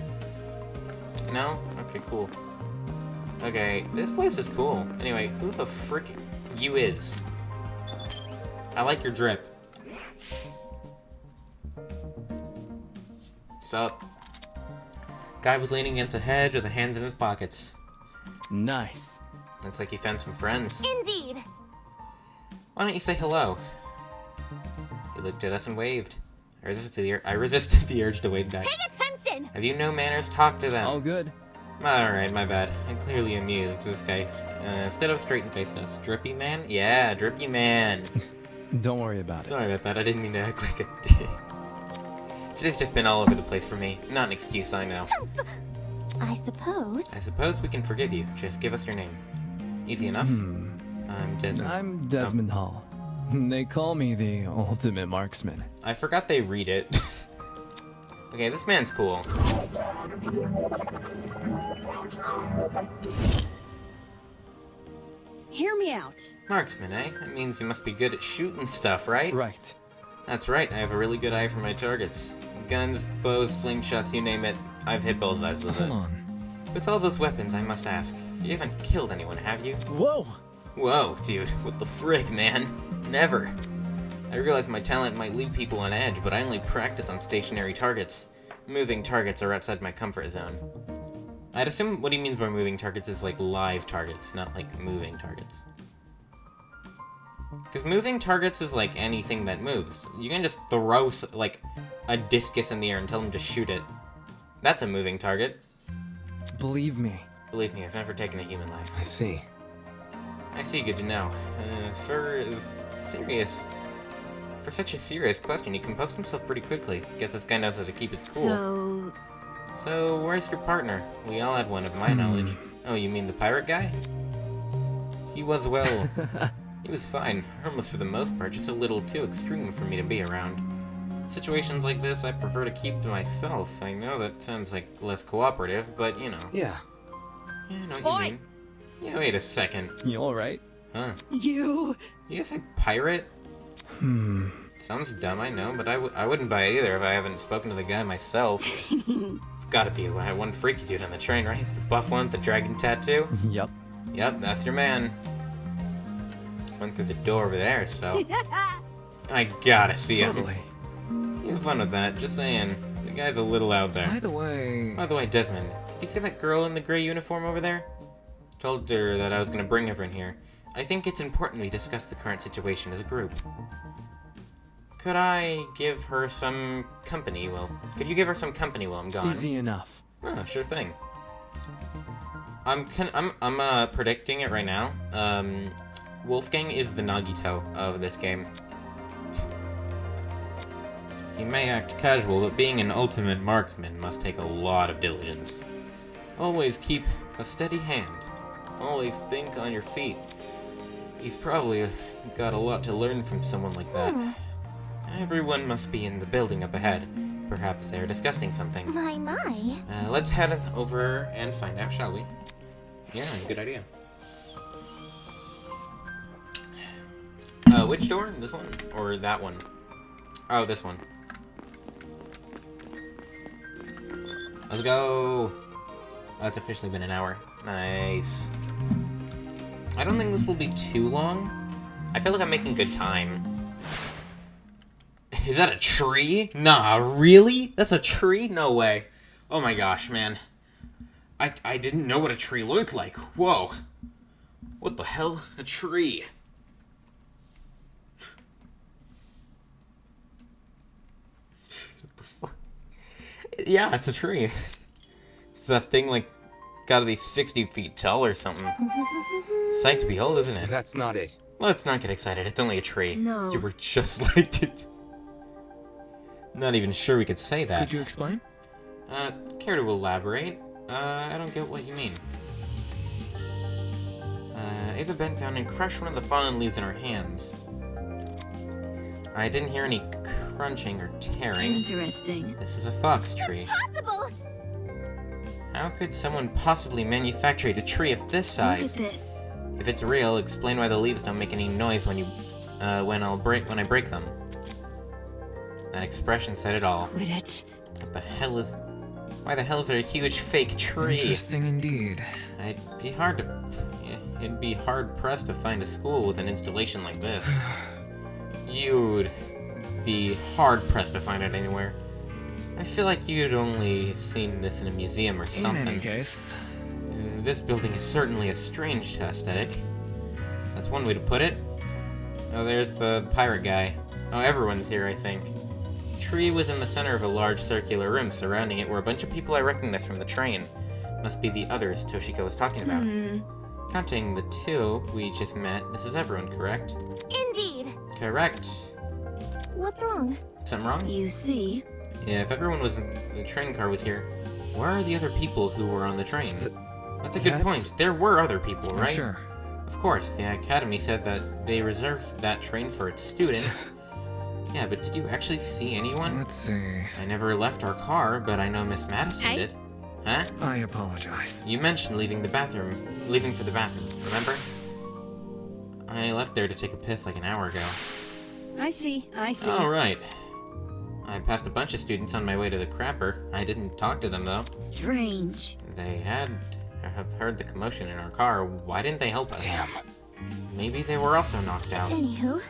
No? Okay, cool. Okay, this place is cool. Anyway, who the frick you is? I like your drip. What's up? Guy was leaning against a hedge with the hands in his pockets. Nice. Looks like you found some friends. Indeed. Why don't you say hello? He looked at us and waved. I resisted the urge to wave back. Pay attention! Have you no manners? Talk to them. All good. Alright, my bad. I'm clearly amused. This guy stood up straight and faced us. Drippy man? Yeah, drippy man. Don't worry about it. Sorry about that. I didn't mean to act like a dick. Today's just been all over the place for me. Not an excuse, I know. I suppose. I suppose we can forgive you. Just give us your name. Easy enough. I'm Desmond. I'm Desmond Hall. They call me the ultimate marksman. I forgot they read it. Okay, this man's cool. Hear me out. Marksman, eh? That means you must be good at shooting stuff, right? Right. That's right, I have a really good eye for my targets. Guns, bows, slingshots, you name it. I've hit bullseyes with it. Hold on. With all those weapons, I must ask, you haven't killed anyone, have you? Whoa! Whoa, dude, what the frick, man? Never. I realize my talent might leave people on edge, but I only practice on stationary targets. Moving targets are outside my comfort zone. I'd assume what he means by moving targets is like live targets, not like moving targets. Because moving targets is like anything that moves. You can just throw like a discus in the air and tell them to shoot it. That's a moving target. Believe me. Believe me, I've never taken a human life. I see. I see, good to know. For such a serious question, he composed himself pretty quickly. Guess this guy knows how to keep his cool. So, So, where's your partner? We all had one of my knowledge. Oh, you mean the pirate guy? He was, well... he was fine. Harmless for the most part, just a little too extreme for me to be around. Situations like this, I prefer to keep to myself. I know that sounds like less cooperative, but you know. Yeah. Yeah, I know what you mean. Yeah, wait a second. You alright? Huh. You You say pirate? Sounds dumb, I know, but I wouldn't buy it either if I haven't spoken to the guy myself. It's gotta be one freaky dude on the train, right? The buff one with the dragon tattoo? Yup. Yep, that's your man. Went through the door over there, so... I gotta see him. Totally. You have fun with that, just saying. The guy's a little out there. By the way, Desmond, you see that girl in the gray uniform over there? Told her that I was gonna bring everyone here. I think it's important we discuss the current situation as a group. Could I give her some company? Could you give her some company while I'm gone? Easy enough. Oh, sure thing. I'm predicting it right now. Wolfgang is the Nagito of this game. He may act casual, but being an ultimate marksman must take a lot of diligence. Always keep a steady hand. Always think on your feet. He's probably got a lot to learn from someone like that. Everyone must be in the building up ahead. Perhaps they're discussing something. My. Let's head over and find out, shall we? Yeah, good idea. Which door? This one? Or that one? Oh, this one. Let's go! Oh, it's officially been an hour. Nice. I don't think this will be too long. I feel like I'm making good time. Is that a tree? Nah, really? That's a tree? No way. Oh my gosh, man. I didn't know what a tree looked like. Whoa. What the hell? A tree. What the fuck? Yeah, it's a tree. It's that thing, like, gotta be 60 feet tall or something. Sight to behold, isn't it? That's not it. Let's not get excited. It's only a tree. No. You were just like it. Not even sure we could say that. could you explain? Care to elaborate? I don't get what you mean. Ava bent down and crushed one of the fallen leaves in her hands. I didn't hear any crunching or tearing. Interesting. This is a fox tree. Impossible! How could someone possibly manufacture a tree of this Look at size? this. If it's real, explain why the leaves don't make any noise when I break them. That expression said it all. quit it. What the hell is... Why the hell is there a huge fake tree? Interesting indeed. It'd be hard pressed to find a school with an installation like this. You'd be hard pressed to find it anywhere. I feel like you'd only seen this in a museum or something. In any case, This building is certainly a strange aesthetic. That's one way to put it. Oh, there's the pirate guy. Oh, everyone's here, I think. Tree was in the center of a large circular room. Surrounding it were a bunch of people I recognized from the train. Must be the others Toshiko was talking about. Counting the two we just met, this is everyone, correct? Indeed. Correct. What's wrong? Something wrong? You see? Yeah, if everyone was in the train car was here, where are the other people who were on the train? That's a good That's- point. There were other people, right? sure. Of course, the Academy said that they reserved that train for its students. Yeah, but did you actually see anyone? Let's see. I never left our car, but I know Miss Madison Hey? did. Huh? I apologize. You mentioned leaving for the bathroom, remember? I left there to take a piss like an hour ago. I see. Oh, right. I passed a bunch of students on my way to the crapper. I didn't talk to them, though. Strange. They have heard the commotion in our car. Why didn't they help us? Damn. Maybe they were also knocked out. Anywho,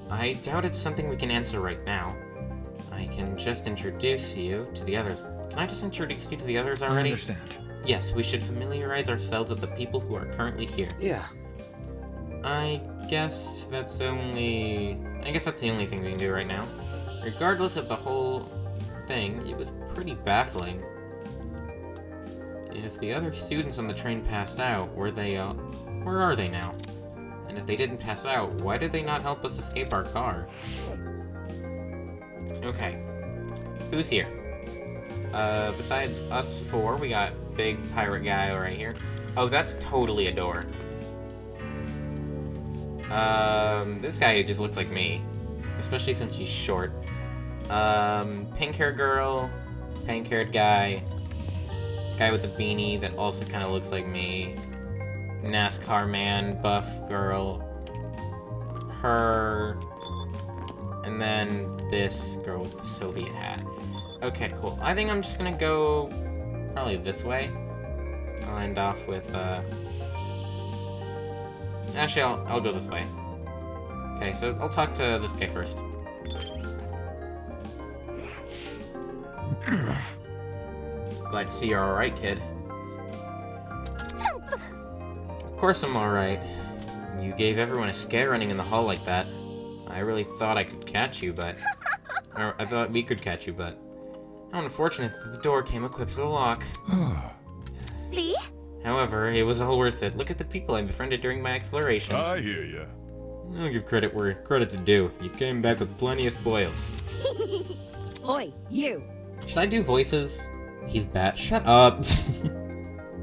I doubt it's something we can answer right now. I can just introduce you to the others. Can I just introduce you to the others I already? understand. Yes, we should familiarize ourselves with the people who are currently here. Yeah. I guess that's the only thing we can do right now. Regardless of the whole thing, it was pretty baffling. If the other students on the train passed out, where are they now? And if they didn't pass out, why did they not help us escape our car? Okay. Who's here? Besides us four, we got big pirate guy right here. Oh, that's totally a door. This guy just looks like me. Especially since she's short. Pink hair girl, pink haired guy with a beanie that also kind of looks like me, NASCAR man, buff girl, her, and then this girl with the Soviet hat. Okay, cool. I think I'm just gonna go probably this way. I'll end off with, actually, I'll go this way. Okay, so I'll talk to this guy first. Glad to see you're alright, kid. Of course I'm alright. You gave everyone a scare running in the hall like that. I really thought I could catch you, but... or I thought we could catch you, but... How unfortunate that the door came equipped with a lock. See? However, it was all worth it. Look at the people I befriended during my exploration. I hear ya. I'll give credit where credit's due. You came back with plenty of spoils. Oi, you! Should I do voices? He's bad. Shut up!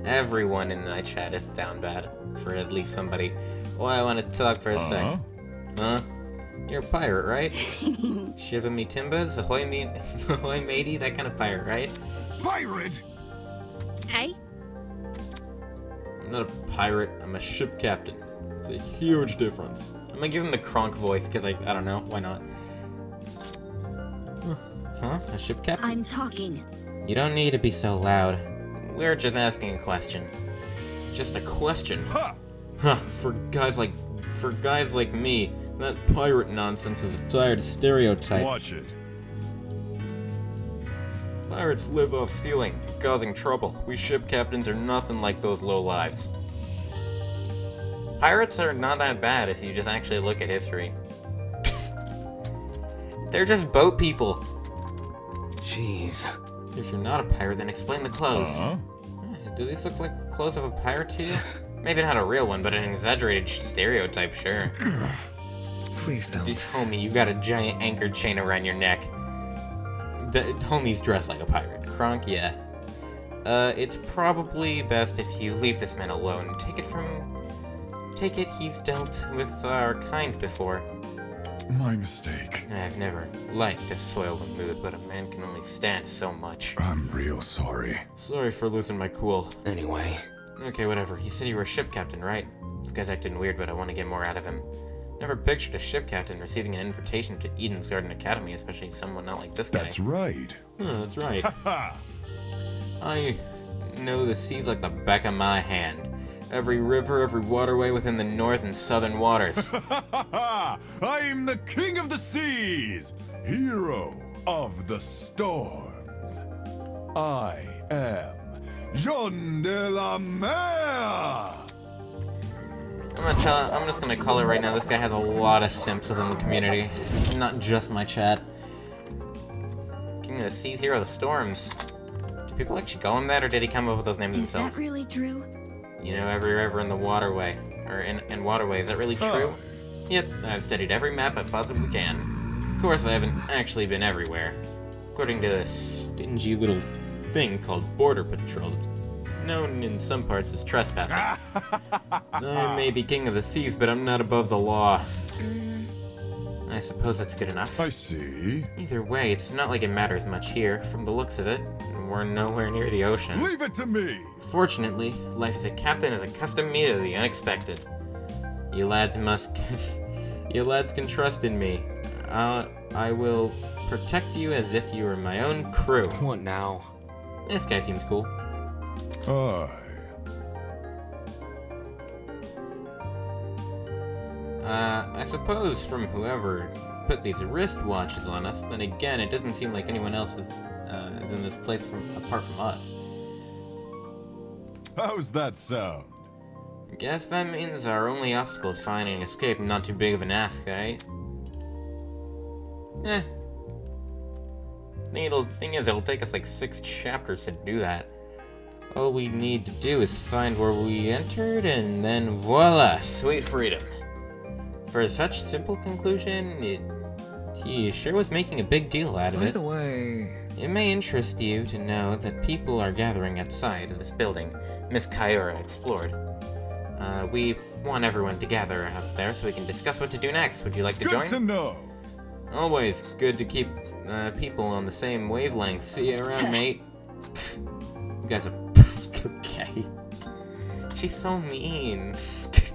Everyone in my chat is down bad. For at least somebody. Well, I want to talk for a sec. Huh? You're a pirate, right? Shiva me timbers, ahoy me, ahoy matey, that kind of pirate, right? Pirate! Hey? I'm not a pirate, I'm a ship captain. It's a huge difference. I'm gonna give him the Kronk voice, because I don't know, why not? Huh? A ship captain? I'm talking. You don't need to be so loud. We're just asking a question. Just a question. Ha! Huh, for guys like me, that pirate nonsense is a tired stereotype. Watch it. Pirates live off stealing, causing trouble. We ship captains are nothing like those lowlives. Pirates are not that bad if you just actually look at history. They're just boat people. Jeez. If you're not a pirate, then explain the clothes. Do these look like clothes of a pirate to you? Maybe not a real one, but an exaggerated stereotype, sure. Please don't. Dude, homie, you got a giant anchor chain around your neck. Homie's dressed like a pirate. Kronk, yeah. It's probably best if you leave this man alone. Take it he's dealt with our kind before. My mistake. I've never liked to soil the mood, but a man can only stand so much. I'm real sorry. Sorry for losing my cool. Anyway. Okay, whatever. You said you were a ship captain, right? This guy's acting weird, but I want to get more out of him. Never pictured a ship captain receiving an invitation to Eden's Garden Academy, especially someone not like this guy. That's right. That's right. I know the seas like the back of my hand. Every river, every waterway within the north and southern waters. I'm the king of the seas, hero of the storms. I am Jean de la Mer. I'm just gonna call it right now. This guy has a lot of simps within the community, not just my chat. King of the seas, hero of the storms. Do people actually call him that, or did he come up with those names Is himself? that really true? You know, every river in the waterway, or in waterway. Is that really true? Yep, I've studied every map I possibly can. Of course, I haven't actually been everywhere. According to this stingy little thing called Border Patrol, it's known in some parts as trespassing. I may be king of the seas, but I'm not above the law. I suppose that's good enough. I see. Either way, it's not like it matters much here. From the looks of it, we're nowhere near the ocean. Leave it to me. Fortunately, life as a captain has accustomed me to the unexpected. You lads can trust in me. I will protect you as if you were my own crew. What now? This guy seems cool. I suppose from whoever put these wristwatches on us, then again, it doesn't seem like anyone else is in this place apart from us. How's that sound? Guess that means our only obstacle is finding escape. Not too big of an ask, right? Thing is, it'll take us like 6 chapters to do that. All we need to do is find where we entered, and then voila, sweet freedom. For such simple conclusion, he sure was making a big deal out of By it. the way, It may interest you to know that people are gathering outside of this building Miss Kyora explored. We want everyone to gather out there so we can discuss what to do next. Would you like to Good join? to know. Always good to keep people on the same wavelength. See you around, mate. You guys are okay. She's so mean.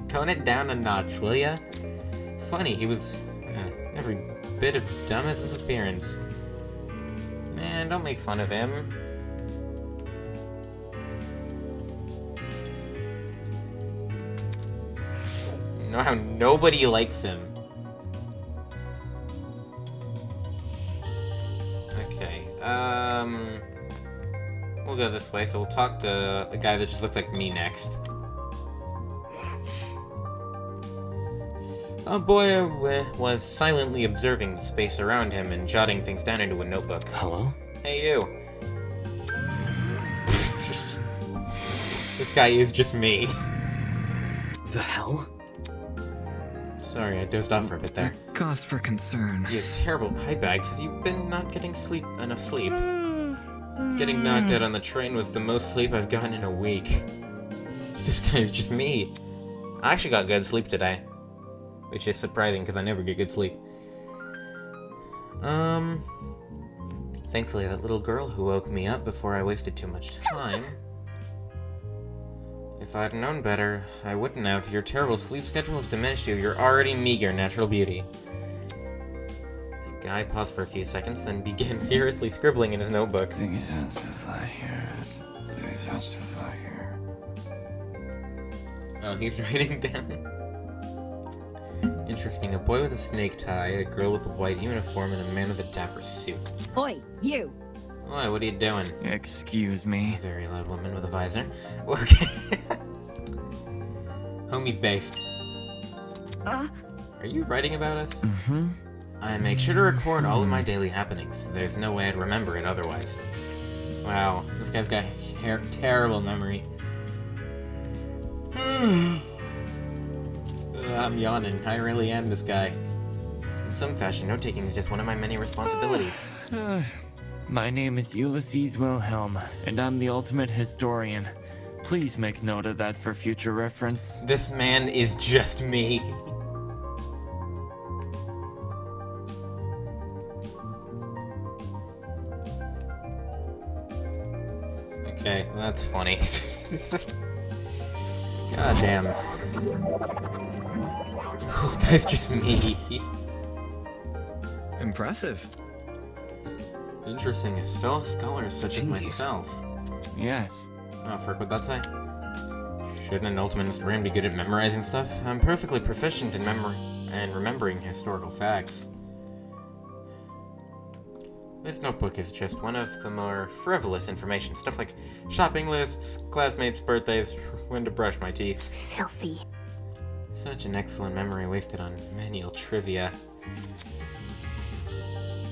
Tone it down a notch, will ya? Funny, he was every bit of dumb as his appearance. Man, don't make fun of him. You know how nobody likes him. Okay, we'll go this way, so we'll talk to the guy that just looks like me next. A boy was silently observing the space around him and jotting things down into a notebook. Hello? Hey, you. This guy is just me. The hell? Sorry, I dozed off for a bit there. Cause for concern. You have terrible eye bags. Have you been not getting enough sleep? Getting knocked out on the train was the most sleep I've gotten in a week. This guy is just me. I actually got good sleep today. Which is surprising, because I never get good sleep. Thankfully, that little girl who woke me up before I wasted too much time. If I'd known better, I wouldn't have. Your terrible sleep schedule has diminished you. You're already meager natural beauty. The guy paused for a few seconds, then began furiously scribbling in his notebook. Things have to fly here. Things have to fly here. Oh, he's writing down. Interesting. A boy with a snake tie, a girl with a white uniform, and a man with a dapper suit. Oi, you! Oi, what are you doing? Excuse me. A very loud woman with a visor. Okay. Homie's based. Are you writing about us? Mm-hmm. I make sure to record all of my daily happenings. There's no way I'd remember it otherwise. Wow, this guy's got terrible memory. I'm yawning. I really am this guy. In some fashion, note-taking is just one of my many responsibilities. My name is Ulysses Wilhelm, and I'm the ultimate historian. Please make note of that for future reference. This man is just me. Okay, well, that's funny. God damn. This guy's just me. Impressive. Interesting, as fellow scholars such as myself. Yes. Oh, frick, what'd that say? Shouldn't an ultimate historian be good at memorizing stuff? I'm perfectly proficient in remembering historical facts. This notebook is just one of the more frivolous information. Stuff like shopping lists, classmates' birthdays, when to brush my teeth. Filthy. Such an excellent memory wasted on menial trivia.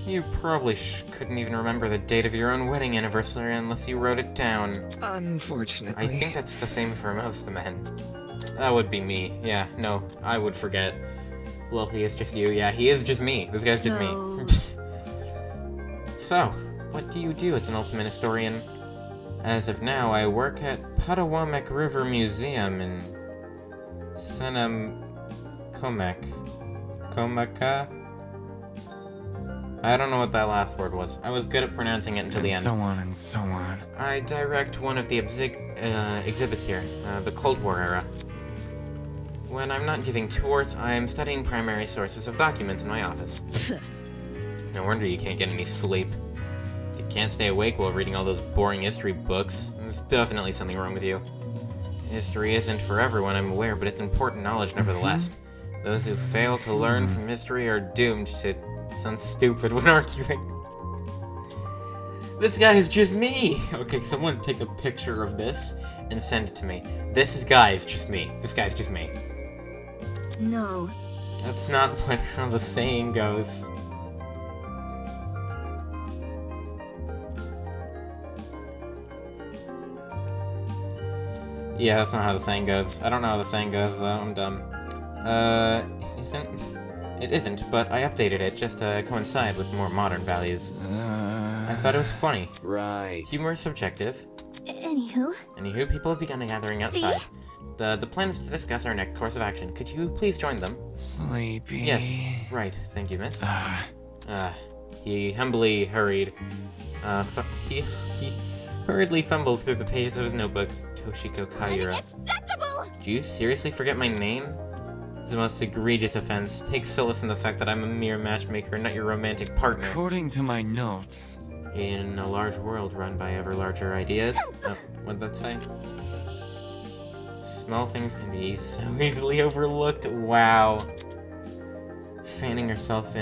You probably couldn't even remember the date of your own wedding anniversary unless you wrote it down. Unfortunately. I think that's the same for most of the men. That would be me. Yeah, no, I would forget. Well, he is just you. Yeah, he is just me. This guy's just me. So, what do you do as an ultimate historian? As of now, I work at Patawamek River Museum in Komaka? I don't know what that last word was. I was good at pronouncing it until the end. So on and so on. I direct one of the exhibits here, the Cold War era. When I'm not giving tours, I'm studying primary sources of documents in my office. No wonder you can't get any sleep. If you can't stay awake while reading all those boring history books, there's definitely something wrong with you. History isn't for everyone, I'm aware, but it's important knowledge nevertheless. Those who fail to learn from history are doomed to sound stupid when arguing. This guy is just me! Okay, someone take a picture of this and send it to me. This guy is just me. This guy's just me. No. That's not how the saying goes. Yeah, that's not how the saying goes. I don't know how the saying goes, though. I'm dumb. It isn't, but I updated it just to coincide with more modern values. I thought it was funny. Right. Humor is subjective. Anywho, People have begun gathering outside. The plan is to discuss our next course of action. Could you please join them? Sleepy. Yes. Right. Thank you, miss. He humbly hurried. He hurriedly fumbled through the pages of his notebook. Toshiko Kaira. unacceptable! Do you seriously forget my name? It's the most egregious offense. Take solace in the fact that I'm a mere matchmaker, not your romantic partner. According to my notes. In a large world run by ever larger ideas. Oh, what'd that say? Small things can be so easily overlooked. Wow. Fanning herself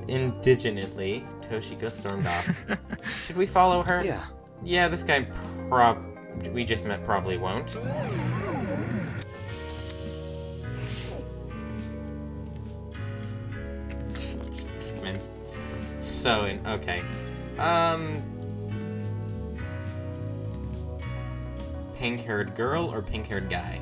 indignantly, Toshiko stormed off. Should we follow her? Yeah. Yeah, this guy we just met probably won't. This man's so okay. Pink-haired girl or pink-haired guy?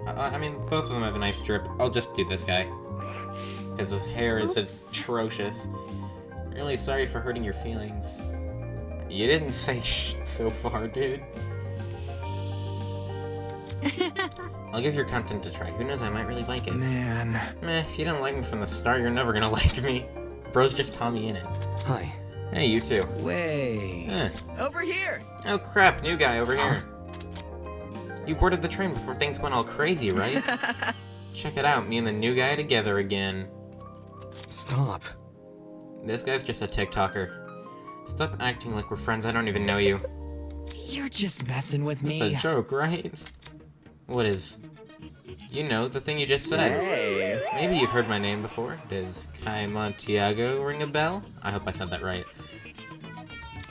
I mean, both of them have a nice drip. I'll just do this guy. Because his hair is atrocious. Really sorry for hurting your feelings. You didn't say shh so far, dude. I'll give your content a try. Who knows, I might really like it. Man. Meh, if you didn't like me from the start, you're never gonna like me. Bro's just Tommy in it. Hi. Hey, you too. Way. Eh. Over here. Oh crap, new guy over here. You boarded the train before things went all crazy, right? Check it out, me and the new guy together again. Stop. This guy's just a TikToker. Stop acting like we're friends, I don't even know you. You're just messing with me. It's a joke, right? What is? You know, the thing you just said. Hey. Maybe you've heard my name before. Does Kai Montiago ring a bell? I hope I said that right.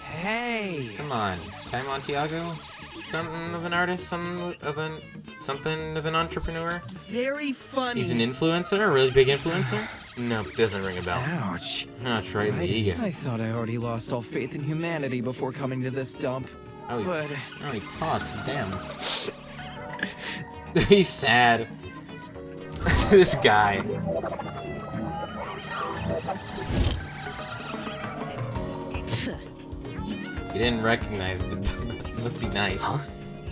Hey. Come on, Kai Montiago? Something of an artist, something of an entrepreneur? Very funny. He's an influencer? A really big influencer? No, doesn't ring a bell. Ouch. That's right, the ego. I thought I already lost all faith in humanity before coming to this dump. Oh, But he talks, damn. He's sad. This guy. You didn't recognize the donuts. Must be nice. Huh?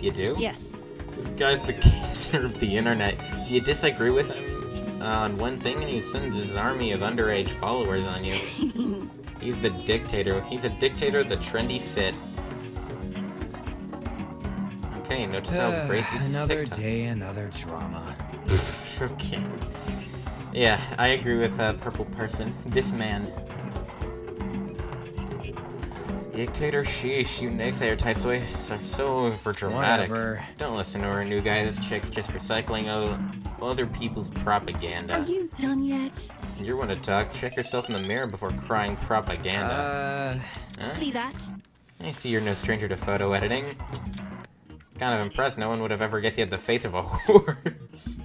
You do? Yes. This guy's the cancer of the internet. You disagree with him on one thing and he sends his army of underage followers on you. He's the dictator. He's a dictator of the trendy fit. Okay, notice how Grace uses another TikTok. day, another drama. Okay. Yeah, I agree with Purple Person. This man. Dictator, sheesh, you naysayer types way so over dramatic. Whatever. Don't listen to her, new guy. This chick's just recycling other people's propaganda. Are you done yet? You want to talk? Check yourself in the mirror before crying propaganda. Huh? See that? I see you're no stranger to photo editing. Kind of impressed. No one would have ever guessed you had the face of a horse.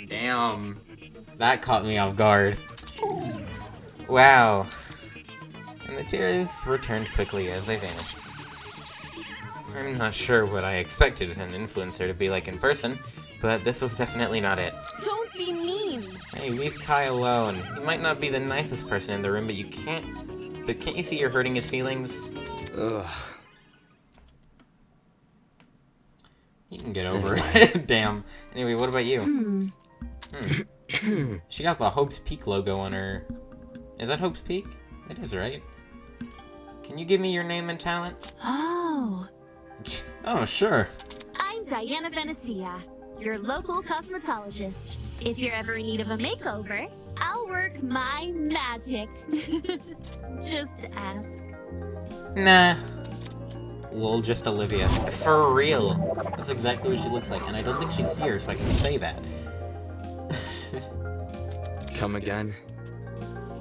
Damn. That caught me off guard. Wow. And the tears returned quickly as they vanished. I'm not sure what I expected an influencer to be like in person, but this was definitely not it. Don't be mean. Hey, leave Kai alone. He might not be the nicest person in the room, but can't you see you're hurting his feelings? Ugh. You can get over it. Damn. Anyway, what about you? She got the Hope's Peak logo on her. Is that Hope's Peak? It is, right? Can you give me your name and talent? Oh, Oh, sure. I'm Diana Venecia, your local cosmetologist. If you're ever in need of a makeover, I'll work my magic. Just ask. Nah. Lol, just Olivia. For real. That's exactly what she looks like, and I don't think she's here, so I can say that. Come again?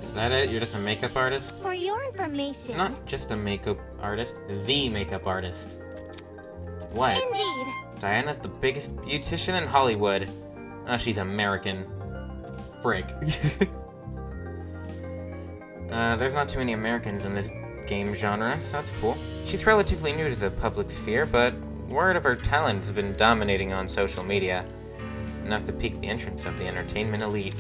Is that it? You're just a makeup artist? For your information. Not just a makeup artist, the makeup artist. What? Indeed. Diana's the biggest beautician in Hollywood. Oh, she's American. Frig. There's not too many Americans in this game genre, so that's cool. She's relatively new to the public sphere, but Word of her talent has been dominating on social media, enough to pique the interest of the entertainment elite.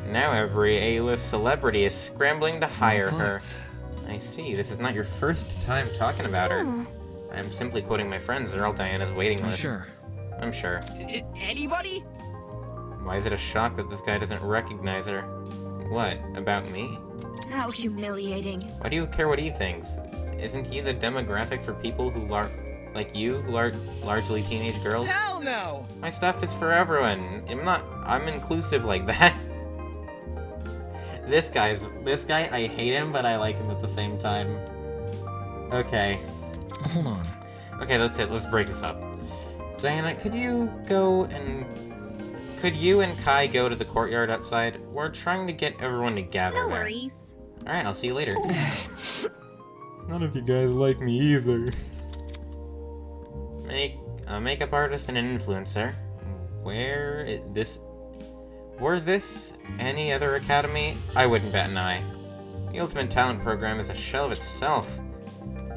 Now every A-list celebrity is scrambling to hire her. I see, this is not your first time talking about her. I'm simply quoting my friends, they're all Diana's waiting list. I'm sure. Anybody? Why is it a shock that this guy doesn't recognize her? What, about me? How humiliating. Why do you care what he thinks? Isn't he the demographic for people who like you, who are largely teenage girls? Hell no! My stuff is for everyone. I'm inclusive like that. This guy, I hate him, but I like him at the same time. Okay. Hold on. Okay, that's it. Let's break this up. Diana, could you and Kai go to the courtyard outside? We're trying to get everyone to gather No there. worries. Alright, I'll see you later. None of you guys like me either. A makeup artist and an influencer. Were this any other academy? I wouldn't bat an eye. The Ultimate Talent Program is a shell of itself.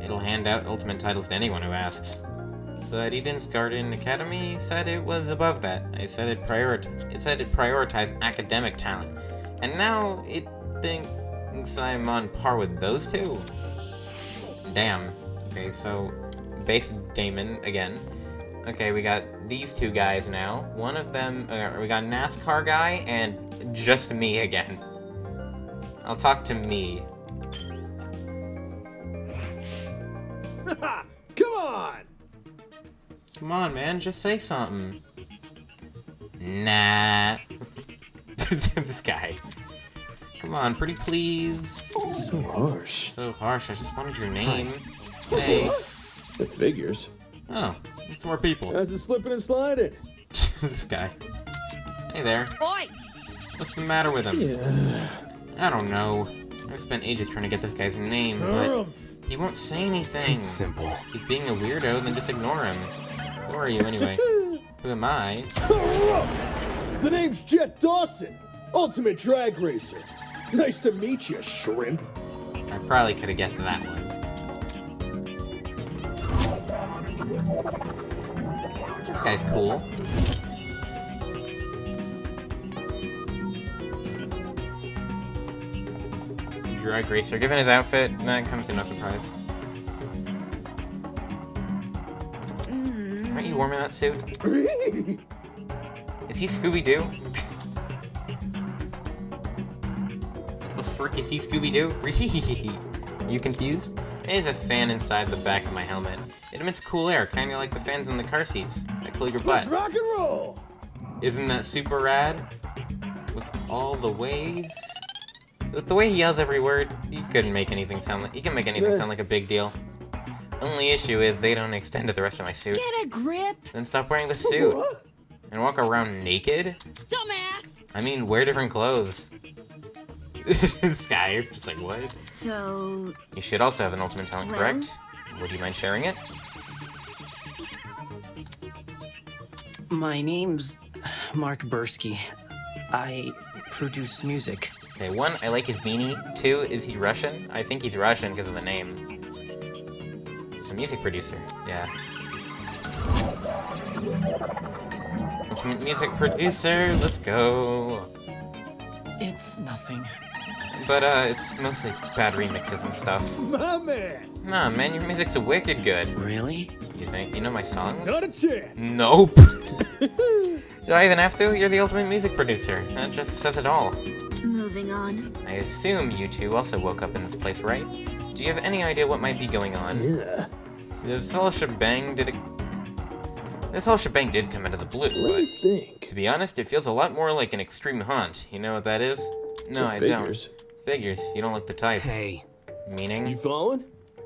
It'll hand out Ultimate titles to anyone who asks. But Eden's Garden Academy said it was above that. It said it prioritized academic talent. And now it thinks I'm on par with those two? Damn. Okay, so base Damon again. Okay, we got these two guys now. One of them, we got NASCAR guy and just me again. I'll talk to me. Come on! Come on, man, just say something. Nah. This guy. Come on, pretty please. So harsh. So harsh, I just wanted your name. Hey. It figures. Oh, it's more people. How's it slipping and sliding? This guy. Hey there. Oi! What's the matter with him? Yeah. I don't know. I've spent ages trying to get this guy's name, but he won't say anything. It's simple. He's being a weirdo, then just ignore him. Who are you anyway? Who am I? The name's Jet Dawson, Ultimate Drag Racer. Nice to meet you, shrimp. I probably could have guessed that one. This guy's cool. Drag racer. Given his outfit, that comes to no surprise. Aren't you warm in that suit? Is he Scooby-Doo? What the frick is he Scooby-Doo? Are you confused? There's a fan inside the back of my helmet. It emits cool air, kinda like the fans in the car seats. I cool your butt. Let's rock and roll! Isn't that super rad? With all the ways? With the way he yells every word, you can make anything sound like a big deal. Only issue is they don't extend to the rest of my suit. Get a grip! Then stop wearing the suit. And walk around naked? Dumbass! I mean, wear different clothes. This guy is just like, what? So, You should also have an ultimate talent, Well? correct? Would you mind sharing it? My name's Mark Bursky. I produce music. Okay, 1, I like his beanie. 2, is he Russian? I think he's Russian because of the name. He's a music producer, yeah. Ultimate music producer, let's go. It's nothing. But, it's mostly bad remixes and stuff. My man! Nah, man, your music's wicked good. Really? You think? You know my songs? Not a chance! Nope! Do I even have to? You're the ultimate music producer. That just says it all. moving on. I assume you two also woke up in this place, right? Do you have any idea what might be going on? Yeah. This whole shebang did come out of the blue, Let but me think. to be honest, it feels a lot more like an extreme haunt. You know what that is? No, I Figures. don't. Figures. You don't look the type. Hey, Meaning? You following?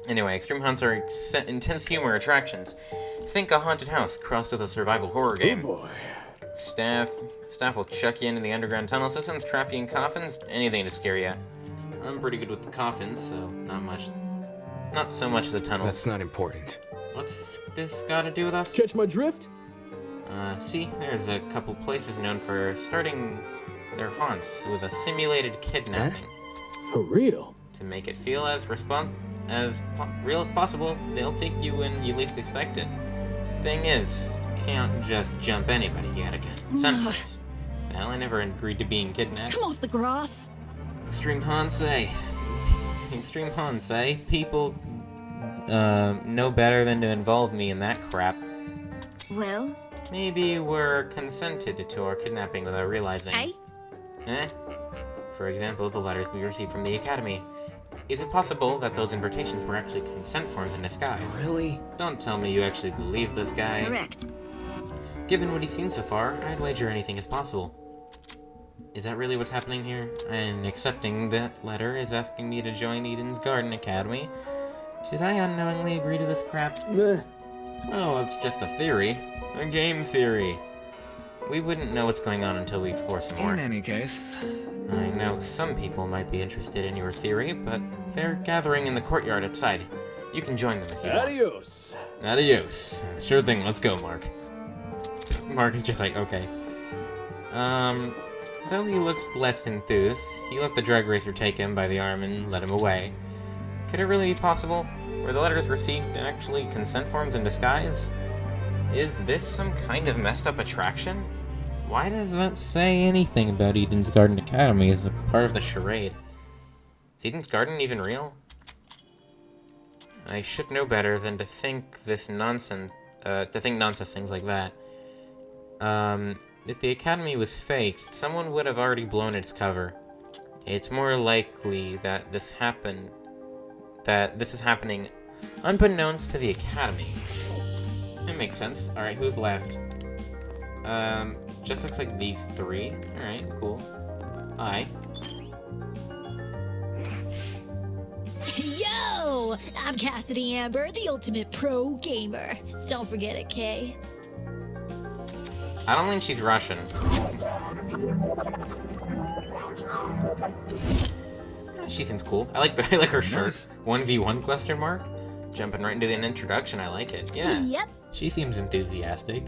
Anyway, extreme haunts are intense humor attractions. Think a haunted house crossed with a survival horror game. Oh boy. Staff will chuck you into the underground tunnel systems, trap you in coffins, anything to scare you. I'm pretty good with the coffins, so not so much the tunnels. that's not important. What's this got to do with us? Catch my drift? See, there's a couple places known for starting their haunts with a simulated kidnapping. For real? To make it feel as as real as possible, they'll take you when you least expect it. Thing is, you can't just jump anybody, you gotta get consent first. Well, I never agreed to being kidnapped. Come off the grass. Extreme Hansei. Extreme Hansei. People know better than to involve me in that crap. Well? Maybe we're consented to our kidnapping without realizing. Eh? For example, the letters we received from the Academy. Is it possible that those invitations were actually consent forms in disguise? Really? Don't tell me you actually believe this guy. Correct. Given what he's seen so far, I'd wager anything is possible. Is that really what's happening here? And accepting that letter is asking me to join Eden's Garden Academy? Did I unknowingly agree to this crap? Meh. Oh, it's just a theory. A game theory. We wouldn't know what's going on until we explore some more. In any case, I know some people might be interested in your theory, but they're gathering in the courtyard outside. You can join them if you want. Adios. Adios. Sure thing, let's go, Mark. Mark is just like, okay. Though he looks less enthused, he let the drag racer take him by the arm and led him away. Could it really be possible? Were the letters received actually consent forms in disguise? Is this some kind of messed up attraction? Why does that say anything about Eden's Garden Academy as a part of the charade? Is Eden's Garden even real? I should know better than to think this nonsense, nonsense things like that. If the Academy was faked, someone would have already blown its cover. It's more likely that this is happening unbeknownst to the Academy. It makes sense. Alright, who's left? Just looks like these three. Alright, cool. Hi. Yo! I'm Cassidy Amber, the ultimate pro gamer. Don't forget it, Kay. I don't think she's Russian. She seems cool. I like her shirt. 1v1 question mark? Jumping right into an introduction, I like it. Yeah. Yep. She seems enthusiastic.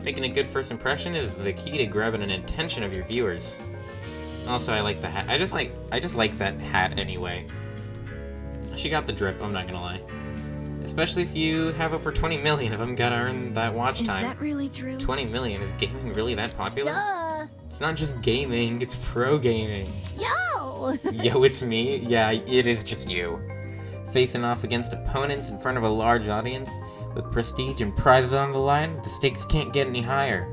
Making a good first impression is the key to grabbing an attention of your viewers. Also, I like the hat. I just like that hat anyway. She got the drip, I'm not gonna lie. Especially if you have over 20 million of them, gotta earn that watch time. Is that really true? 20 million, is gaming really that popular? Duh! It's not just gaming, it's pro gaming. Yo! Yo, it's me? Yeah, it is just you. Facing off against opponents in front of a large audience, with prestige and prizes on the line, the stakes can't get any higher.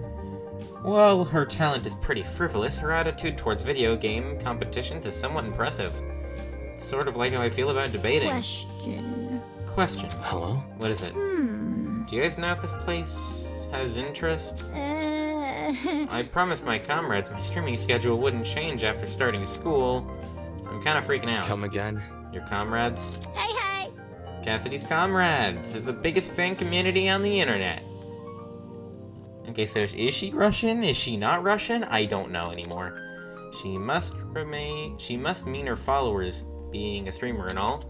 While her talent is pretty frivolous, her attitude towards video game competitions is somewhat impressive. It's sort of like how I feel about debating. Question. Hello? What is it? Do you guys know if this place has interest? I promised my comrades my streaming schedule wouldn't change after starting school, so I'm kind of freaking out. Come again? Your comrades? Hey, hey! Cassidy's comrades, the biggest fan community on the internet. Okay, so is she Russian? Is she not Russian? I don't know anymore. She must mean her followers being a streamer and all.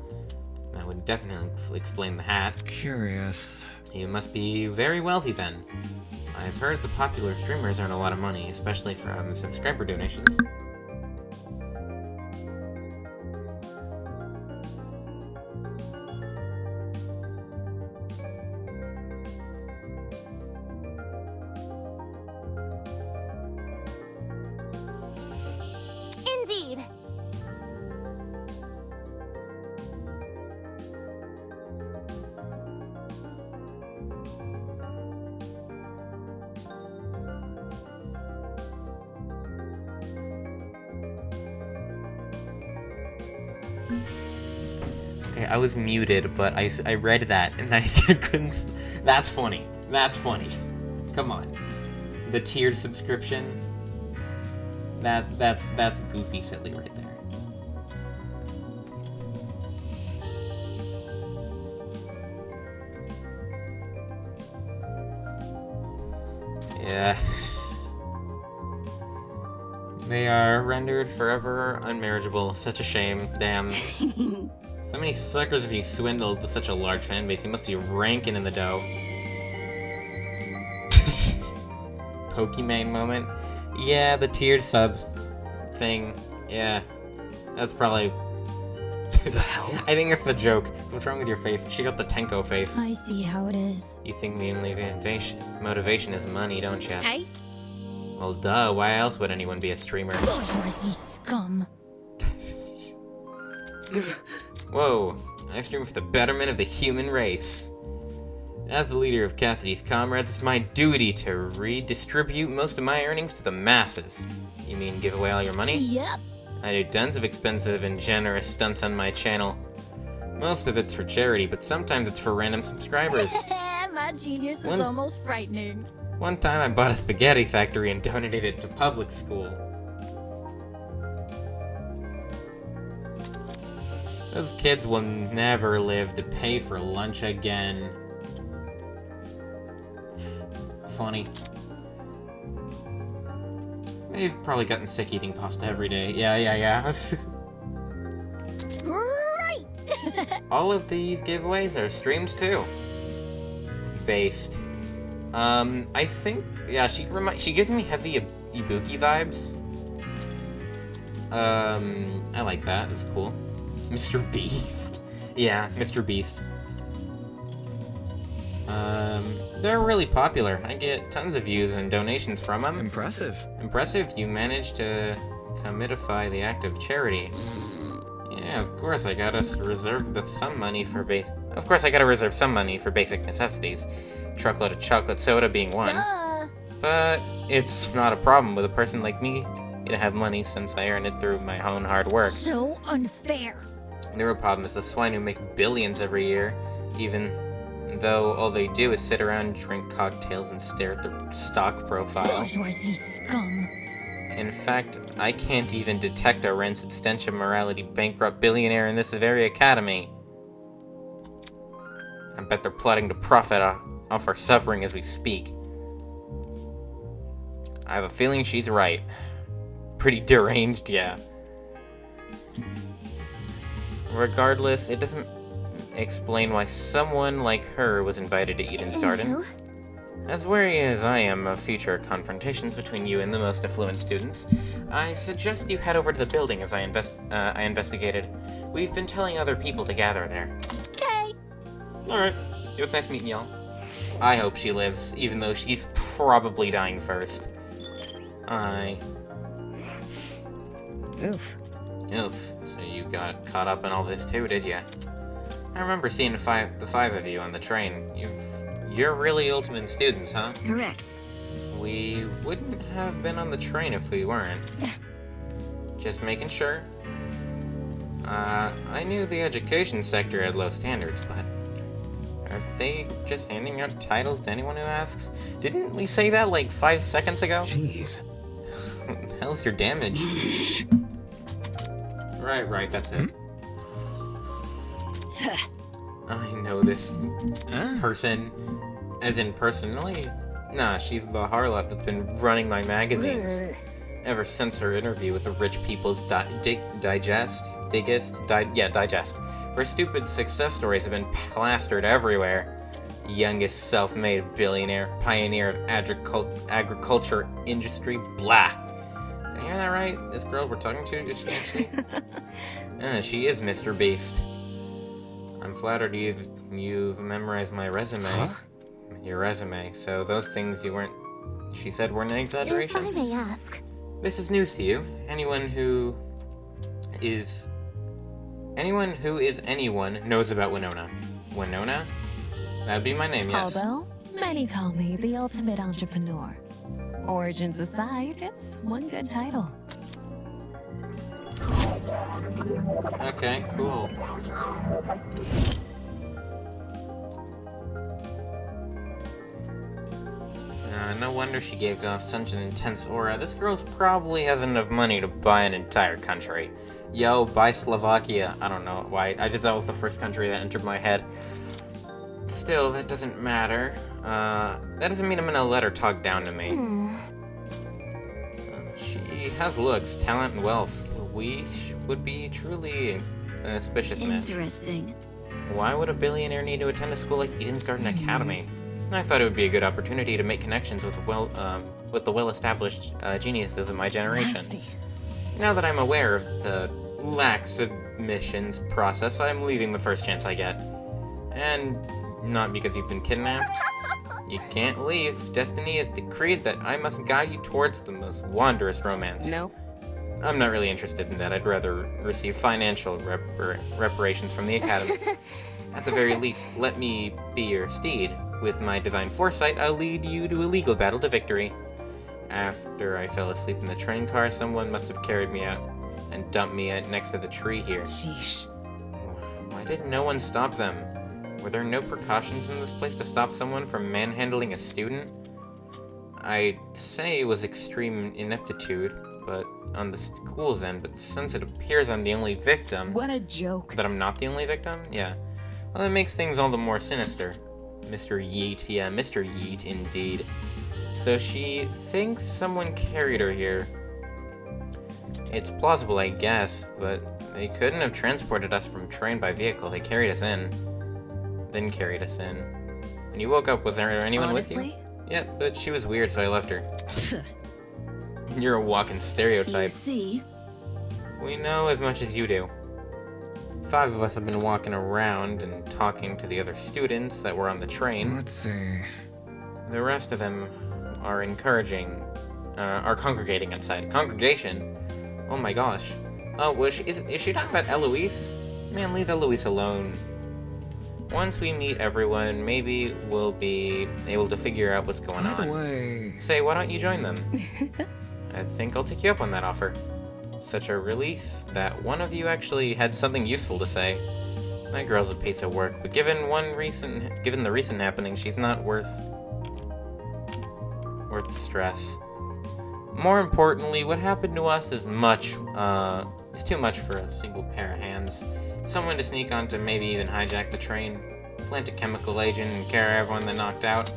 That would definitely explain the hat. Curious. You must be very wealthy then. I've heard the popular streamers earn a lot of money, especially from subscriber donations. Indeed. Okay, I was muted, but I read that and I couldn't. That's funny. That's funny. Come on. The tiered subscription. That's goofy silly right there. Yeah. They are rendered forever unmarriageable. Such a shame. Damn. So many suckers if you swindled with such a large fan base. You must be ranking in the dough. Pokemon moment. Yeah, the tiered sub thing. Yeah. That's probably The hell? I think it's the joke. What's wrong with your face? She got the Tenko face. I see how it is. You think the only motivation is money, don't you? Hey? Well, duh. Why else would anyone be a streamer? Bourgeoisie scum. Whoa. I stream for the betterment of the human race. As the leader of Cassidy's comrades, it's my duty to redistribute most of my earnings to the masses. You mean give away all your money? Yep. I do tons of expensive and generous stunts on my channel. Most of it's for charity, but sometimes it's for random subscribers. My genius is almost frightening. One time I bought a spaghetti factory and donated it to public school. Those kids will never live to pay for lunch again. Funny. They've probably gotten sick eating pasta every day. Yeah. Right. All of these giveaways are streams too. Based. I think, yeah, she gives me heavy Ibuki vibes. I like that. It's cool. Mr. Beast. Yeah, Mr. Beast. They're really popular. I get tons of views and donations from them. Impressive. Impressive. You managed to commitify the act of charity. Yeah, of course I gotta reserve some money for some money for basic necessities. Truckload of chocolate soda being one. Duh. But it's not a problem with a person like me to have money since I earn it through my own hard work. So unfair. The real problem is the swine who make billions every year, even though all they do is sit around, drink cocktails, and stare at their stock profile. Bourgeoisie scum. In fact, I can't even detect a rancid stench of morality bankrupt billionaire in this very academy. I bet they're plotting to profit off our suffering as we speak. I have a feeling she's right. Pretty deranged, yeah. Regardless, it doesn't explain why someone like her was invited to Eden's Garden. As wary as I am of future confrontations between you and the most affluent students, I suggest you head over to the building as I investigated. We've been telling other people to gather there. Okay. Alright. It was nice meeting y'all. I hope she lives, even though she's probably dying first. Oof. Oof. So you got caught up in all this too, did ya? I remember seeing the five of you on the train. You're really ultimate students, huh? Correct. We wouldn't have been on the train if we weren't. Just making sure. I knew the education sector had low standards, but are they just handing out titles to anyone who asks? Didn't we say that like 5 seconds ago? Jeez. What the hell's your damage? Right, that's it. I know this person, as in personally. Nah, she's the harlot that's been running my magazines ever since her interview with the Rich People's Digest. Her stupid success stories have been plastered everywhere. Youngest self-made billionaire, pioneer of agriculture industry, blah. Did I hear that right? This girl we're talking to, is she actually? She is Mr. Beast. I'm flattered you've memorized my resume. Huh? Your resume. So those things she said weren't an exaggeration? If I may ask. This is news to you. Anyone who is anyone knows about Winona. Winona? That'd be my name, yes. Although, many call me the ultimate entrepreneur. Origins aside, it's one good title. Okay, cool. No wonder she gave off such an intense aura. This girl probably has enough money to buy an entire country. Yo, buy Slovakia. I don't know why. That was the first country that entered my head. Still, that doesn't matter. That doesn't mean I'm gonna let her talk down to me. She has looks, talent, and wealth. We would be truly an auspicious match. Interesting. Why would a billionaire need to attend a school like Eden's Garden Academy? I thought it would be a good opportunity to make connections with the well-established geniuses of my generation. Nasty. Now that I'm aware of the lax admissions process, I'm leaving the first chance I get. And not because you've been kidnapped. You can't leave. Destiny has decreed that I must guide you towards the most wondrous romance. No. I'm not really interested in that. I'd rather receive financial reparations from the Academy. At the very least, let me be your steed. With my divine foresight, I'll lead you to a legal battle to victory. After I fell asleep in the train car, someone must have carried me out and dumped me next to the tree here. Sheesh. Why did no one stop them? Were there no precautions in this place to stop someone from manhandling a student? I'd say it was extreme ineptitude, but on the school's end, but since it appears I'm the only victim... What a joke. That I'm not the only victim? Yeah. Well, that makes things all the more sinister. Mr. Yeet, yeah, Mr. Yeet, indeed. So she thinks someone carried her here. It's plausible, I guess, but they couldn't have transported us from train by vehicle. They carried us in. Then carried us in. When you woke up, was there anyone Honestly? with you? Yeah, but she was weird, so I left her. You're a walking You stereotype. see? We know as much as you do. 5 of us have been walking around and talking to the other students that were on the train. Let's see. The rest of them are are congregating outside. Congregation? Oh my gosh. Oh, is she talking about Eloise? Man, leave Eloise alone. Once we meet everyone, maybe we'll be able to figure out what's going on. By the way... Say, why don't you join them? I think I'll take you up on that offer. Such a relief that one of you actually had something useful to say. My girl's a piece of work, but given the recent happening, she's not worth the stress. More importantly, what happened to us is too much for a single pair of hands. Someone to sneak on to maybe even hijack the train, plant a chemical agent and carry everyone they knocked out.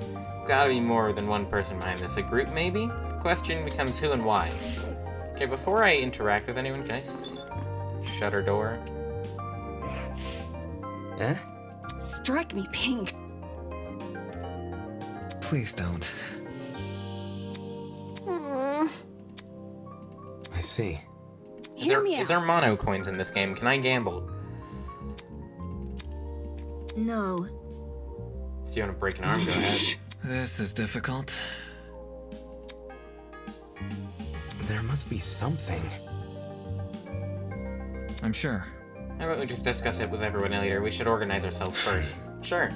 Gotta be more than one person behind this. A group, maybe? The question becomes who and why. Okay, before I interact with anyone, can I shut her door? Eh? Strike me pink. Please don't. I see. Hear me Is there out. mono coins in this game? Can I gamble? No. If you want to break an arm, go ahead. This is difficult. There must be something. I'm sure. How about we just discuss it with everyone later? We should organize ourselves first. Sure.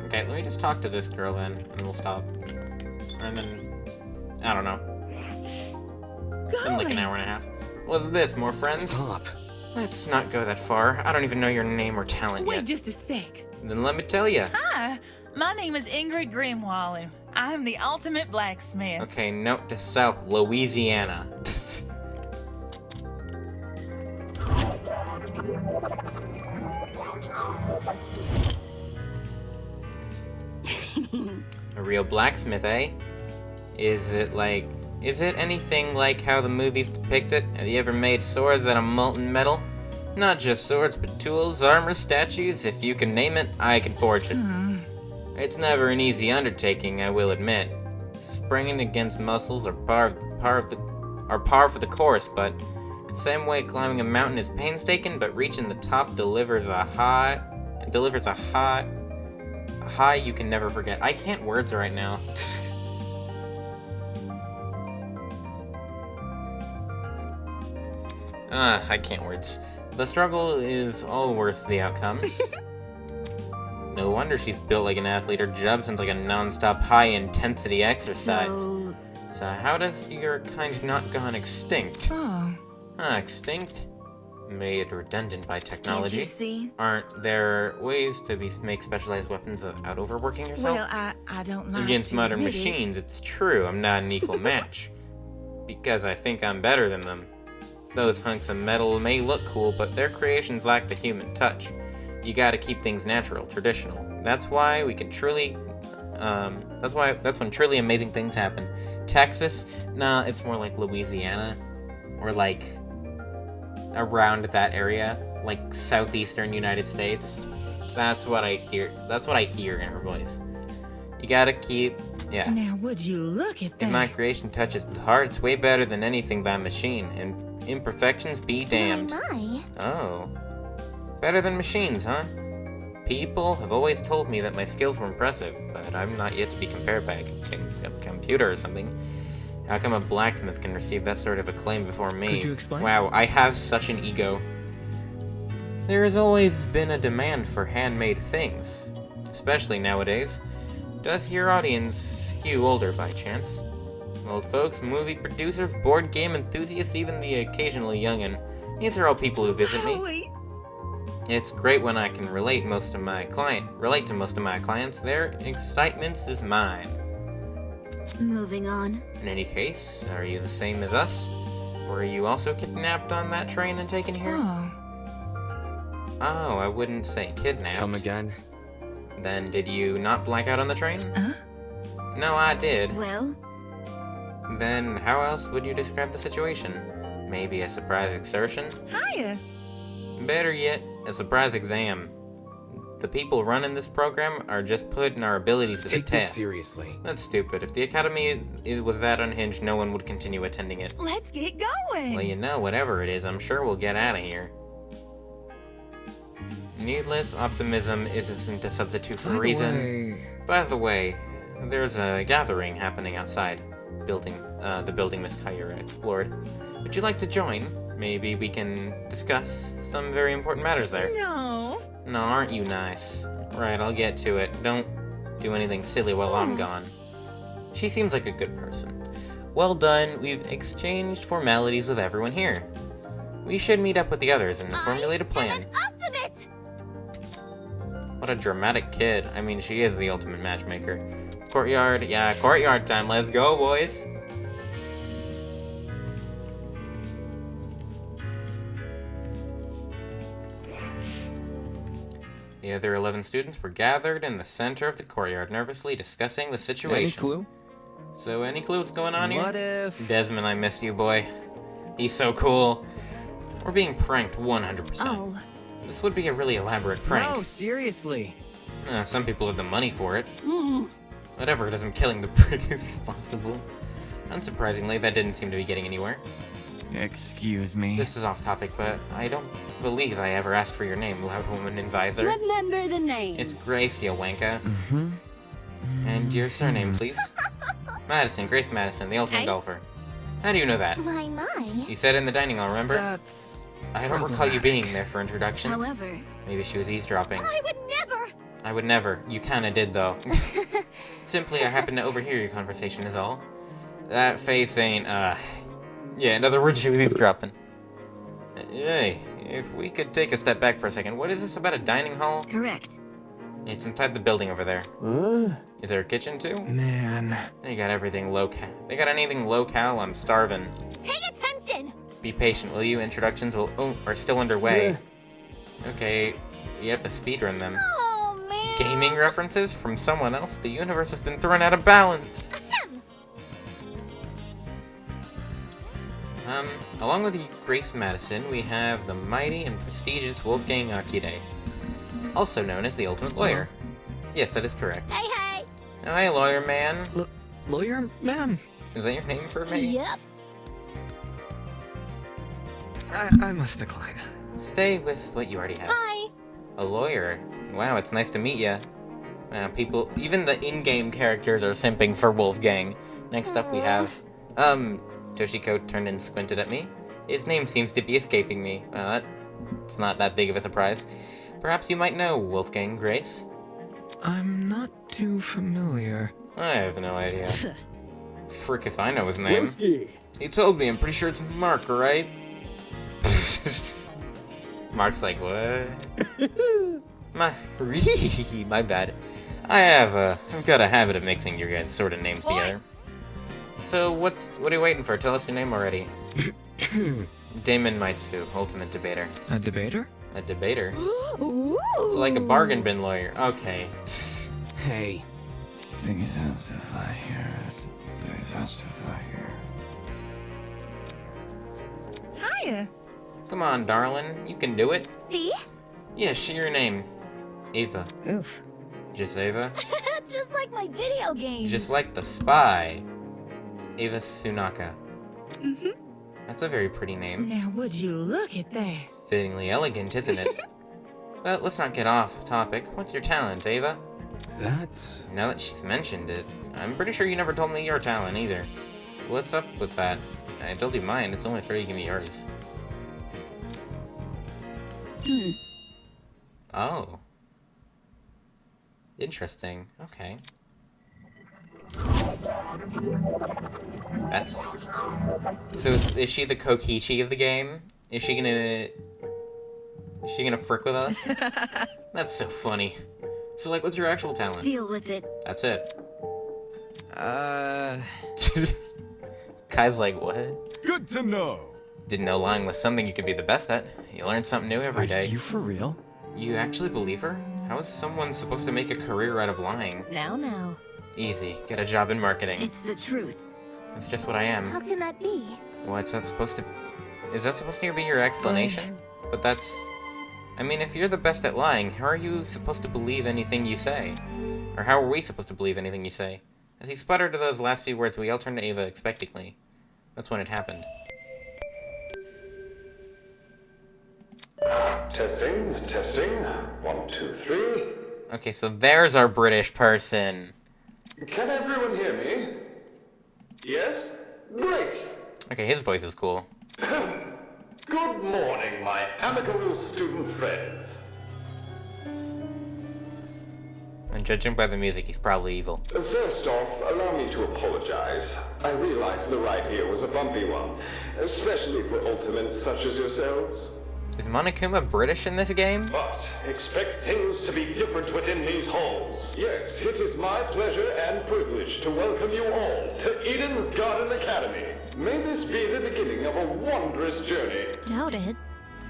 Okay, let me just talk to this girl then, and we'll stop. And then... I don't know. It's been like an hour and a half. What's this, more friends? Stop. Let's not go that far. I don't even know your name or talent Wait yet. just a sec. Then let me tell you. Hi, my name is Ingrid Grimwall, and I'm the ultimate blacksmith. Okay, note to self, Louisiana. A real blacksmith, eh? Is it anything like how the movies depict it? Have you ever made swords out of molten metal? Not just swords, but tools, armor, statues. If you can name it, I can forge it. It's never an easy undertaking, I will admit. Springing against muscles are par for the course, but same way climbing a mountain is painstaking, but reaching the top delivers a high you can never forget. I can't words right now. I can't words. The struggle is all worth the outcome. No wonder she's built like an athlete. Her job sounds like a non-stop high-intensity exercise. So how does your kind not gone extinct? Oh. Extinct? Made redundant by technology. Can't you see? Aren't there ways to make specialized weapons without overworking yourself? Well, I don't like Against to modern admit it. machines, it's true, I'm not an equal match. Because I think I'm better than them. Those hunks of metal may look cool, but their creations lack the human touch. You gotta keep things natural, traditional. That's why we can truly, that's when truly amazing things happen. Texas? Nah, it's more like Louisiana. Or like, around that area. Like, southeastern United States. That's what I hear in her voice. You gotta keep, yeah. Now, would you look at that? If my creation touches the heart, it's way better than anything by machine. And Imperfections be damned. My. Oh. Better than machines, huh? People have always told me that my skills were impressive, but I'm not yet to be compared by a computer or something. How come a blacksmith can receive that sort of acclaim before me? Could you explain? Wow, I have such an ego. There has always been a demand for handmade things, especially nowadays. Does your audience skew older by chance? Old folks, movie producers, board game enthusiasts, even the occasionally youngin'. These are all people who visit me. It's great when I can relate to most of my clients. Their excitement is mine. Moving on. In any case, are you the same as us? Were you also kidnapped on that train and taken here? Oh, I wouldn't say kidnapped. Come again? Then did you not black out on the train? No, I did. Well, Then how else would you describe the situation? Maybe a surprise exertion? Hiya. Better yet, a surprise exam. The people running this program are just putting our abilities to the Take this test. seriously. That's stupid. If the academy was that unhinged, no one would continue attending it. Let's get going. Well, you know, whatever it is, I'm sure we'll get out of here. Needless optimism isn't a substitute for reason. By the way, there's a gathering happening outside the building Miss Kyra explored. Would you like to join? Maybe we can discuss some very important matters there. No. No, aren't you nice? Right, I'll get to it. Don't do anything silly while I'm gone. She seems like a good person. Well done, we've exchanged formalities with everyone here. We should meet up with the others and formulate a plan. Ultimate! What a dramatic kid. I mean, she is the ultimate matchmaker. Courtyard, yeah, courtyard time. Let's go, boys. The other 11 students were gathered in the center of the courtyard, nervously discussing the situation. Any clue? So, any clue what's going on here? What if... Desmond, I miss you, boy. He's so cool. We're being pranked 100%. oh, This would be a really elaborate prank. No, seriously. Some people have the money for it. mm, Whatever, it isn't killing the prick is responsible. Unsurprisingly, that didn't seem to be getting anywhere. Excuse me. This is off topic, but I don't believe I ever asked for your name, loud woman in visor. Remember the name. It's Grace, you wanka. Mm-hmm. And your surname, please? Madison, Grace Madison, the ultimate Hey. golfer. How do you know that? My. You said it in the dining hall, remember? That's... I don't recall you being there for introductions. however, Maybe she was eavesdropping. I would never. I would never. You kinda did, though. Simply, I happened to overhear your conversation is all. That face ain't, Yeah, in other words, she was eavesdropping. Hey, if we could take a step back for a second. What is this about a dining hall? correct. It's inside the building over there. Is there a kitchen, too? Man... They got everything low-cal. They got anything low-cal? I'm starving. Pay attention. Be patient, will you? Introductions are still underway. Okay, you have to speedrun them. Oh, man. Gaming references from someone else? The universe has been thrown out of balance. Along with Grace Madison, we have the mighty and prestigious Wolfgang Akide, also known as the Ultimate Lawyer. Yes, that is correct. Hey, hey. Oh, hey, lawyer man. Lawyer man? Is that your name for me? Yep. I must decline. Stay with what you already have. Hi. A lawyer. Wow, it's nice to meet ya. People, even the in-game characters are simping for Wolfgang. Next up we have, Toshiko turned and squinted at me. His name seems to be escaping me. Well, it's not that big of a surprise. Perhaps you might know Wolfgang Grace? I'm not too familiar. I have no idea. Frick if I know his name. Whiskey. He told me, I'm pretty sure it's Mark, right? Mark's like, what? My bad. I've got a habit of mixing your guys' sort of names together. So, what are you waiting for? Tell us your name already. Damon Maitsu, ultimate debater. A debater? A debater? Ooh. It's like a bargain bin lawyer. Okay. Hey. Things justify here. Things justify here. Hiya. Come on, darling. You can do it. See? Yeah, share your name. Ava. Oof. Just Ava? Just like my video game. Just like the spy. Ava Sunaka. That's a very pretty name. Now, would you look at that? Fittingly elegant, isn't it? But let's not get off topic. What's your talent, Ava? That's... Now that she's mentioned it, I'm pretty sure you never told me your talent either. What's up with that? I told you mine, it's only fair you give me yours. Oh. Interesting. Okay. That's... So is she the Kokichi of the game? Is she gonna frick with us? That's so funny. So like, what's your actual talent? Deal with it. That's it. Kai's like, what? Good to know. Didn't know lying was something you could be the best at. You learn something new every day. Are you for real? You actually believe her? How is someone supposed to make a career out of lying? Now. Easy. Get a job in marketing. It's the truth. That's just what I am. How can that be? What's that supposed to... Is that supposed to be your explanation? But that's... I mean, if you're the best at lying, how are you supposed to believe anything you say? Or how are we supposed to believe anything you say? As he sputtered those last few words, we all turned to Ava expectantly. That's when it happened. Testing, testing. 1, 2, 3. Okay, so there's our British person. Can everyone hear me? Yes? Great! Okay, his voice is cool. Good morning, my amicable student friends. And judging by the music, he's probably evil. First off, allow me to apologize. I realize the ride here was a bumpy one, especially for ultimates such as yourselves. Is Monokuma British in this game? But expect things to be different within these halls. Yes, it is my pleasure and privilege to welcome you all to Eden's Garden Academy. May this be the beginning of a wondrous journey. Doubt it.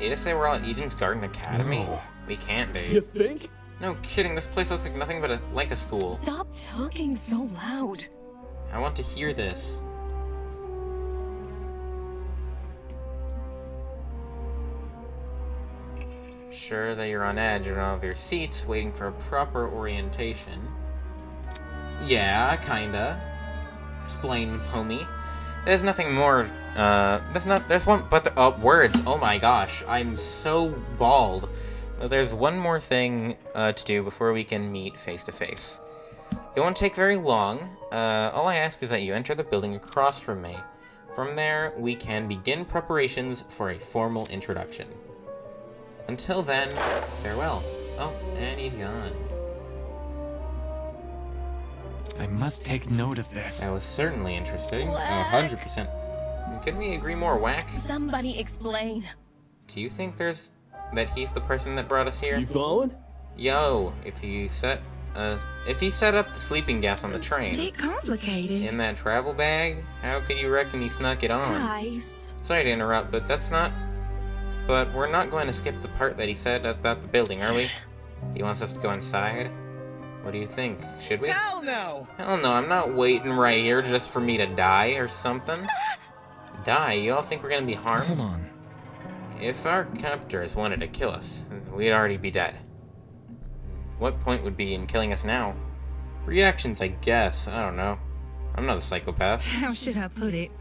You just say we're all at Eden's Garden Academy? No. We can't be. You think? No kidding, this place looks like nothing but a school. Stop talking so loud. I want to hear this. Sure that you're on edge and all of your seats waiting for a proper orientation. Yeah, kinda. Explain, homie. There's nothing more, there's one, but words, oh my gosh, I'm so bald. There's one more thing, to do before we can meet face to face. It won't take very long. All I ask is that you enter the building across from me. From there, we can begin preparations for a formal introduction. Until then, farewell. Oh, and he's gone. I must take note of this. That was certainly interesting. Whack. 100%. Couldn't we agree more, Whack? Somebody explain. Do you think that he's the person that brought us here? You following? Yo, if he set up the sleeping gas on the train Bit complicated. in that travel bag, how could you reckon he snuck it on? Guys. Sorry to interrupt, but we're not going to skip the part that he said about the building, are we? He wants us to go inside? What do you think? Should we? Hell no! Hell no, I'm not waiting right here just for me to die or something. Die? You all think we're gonna be harmed? Hold on. If our captors wanted to kill us, we'd already be dead. What point would be in killing us now? Reactions, I guess. I don't know. I'm not a psychopath. How should I put it?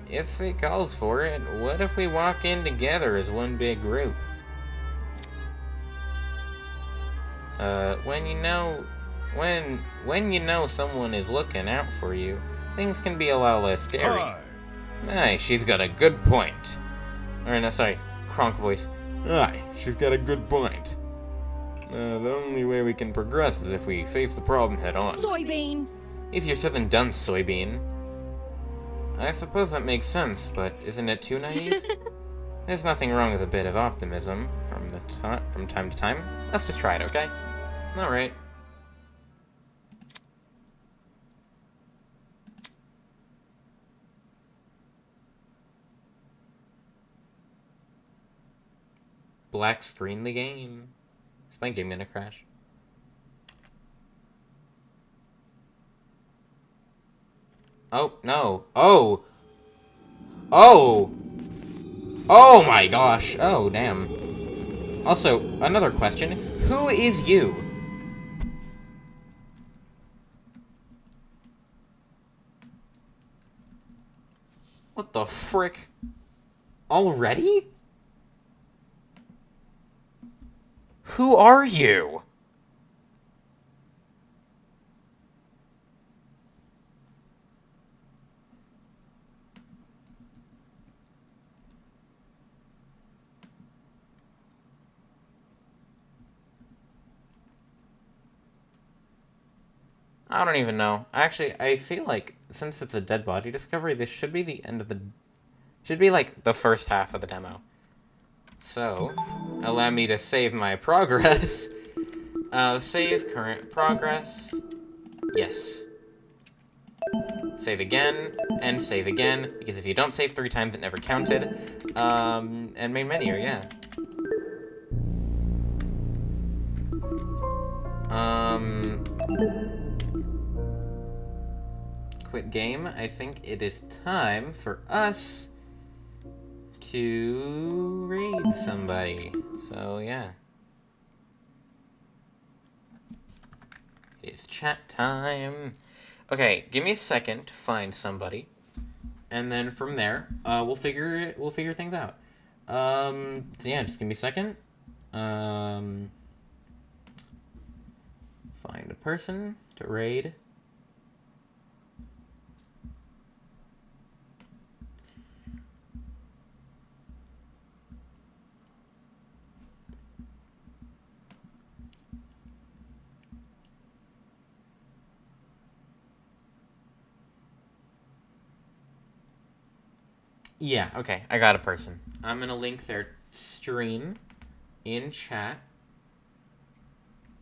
If it calls for it, what if we walk in together as one big group? When you know someone is looking out for you, things can be a lot less scary. Aye, she's got a good point. Or no, sorry, Kronk voice. Aye, she's got a good point. The only way we can progress is if we face the problem head on. Soybean! Easier said than done, Soybean. I suppose that makes sense, but isn't it too naive? There's nothing wrong with a bit of optimism from time to time. Let's just try it, okay? Alright. Black screen the game. Is my game gonna crash? Oh, no. Oh! Oh! Oh my gosh! Oh, damn. Also, another question. Who is you? What the frick? Already? Who are you? I don't even know. Actually, I feel like since it's a dead body discovery, this should be the end of the... Should be like the first half of the demo. So, allow me to save my progress. Save current progress. Yes. Save again, and save again, because if you don't save 3 times, it never counted. And main menu, yeah. Quit game. I think it is time for us to raid somebody. So, yeah. It is chat time. Okay, give me a second to find somebody. And then from there, we'll figure things out. So yeah, just give me a second. Find a person to raid. Yeah, okay, I got a person. I'm gonna link their stream in chat.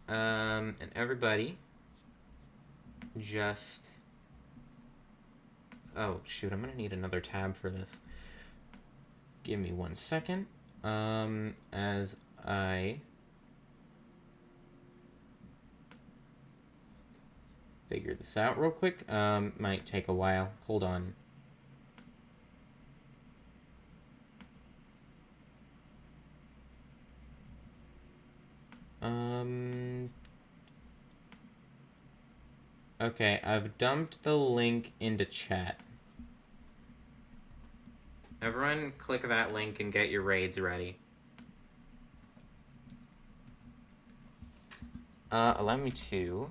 And everybody just... Oh, shoot, I'm gonna need another tab for this. Give me 1 second. As I figure this out real quick. Might take a while. Hold on. Okay, I've dumped the link into chat. Everyone click that link and get your raids ready. Allow me to...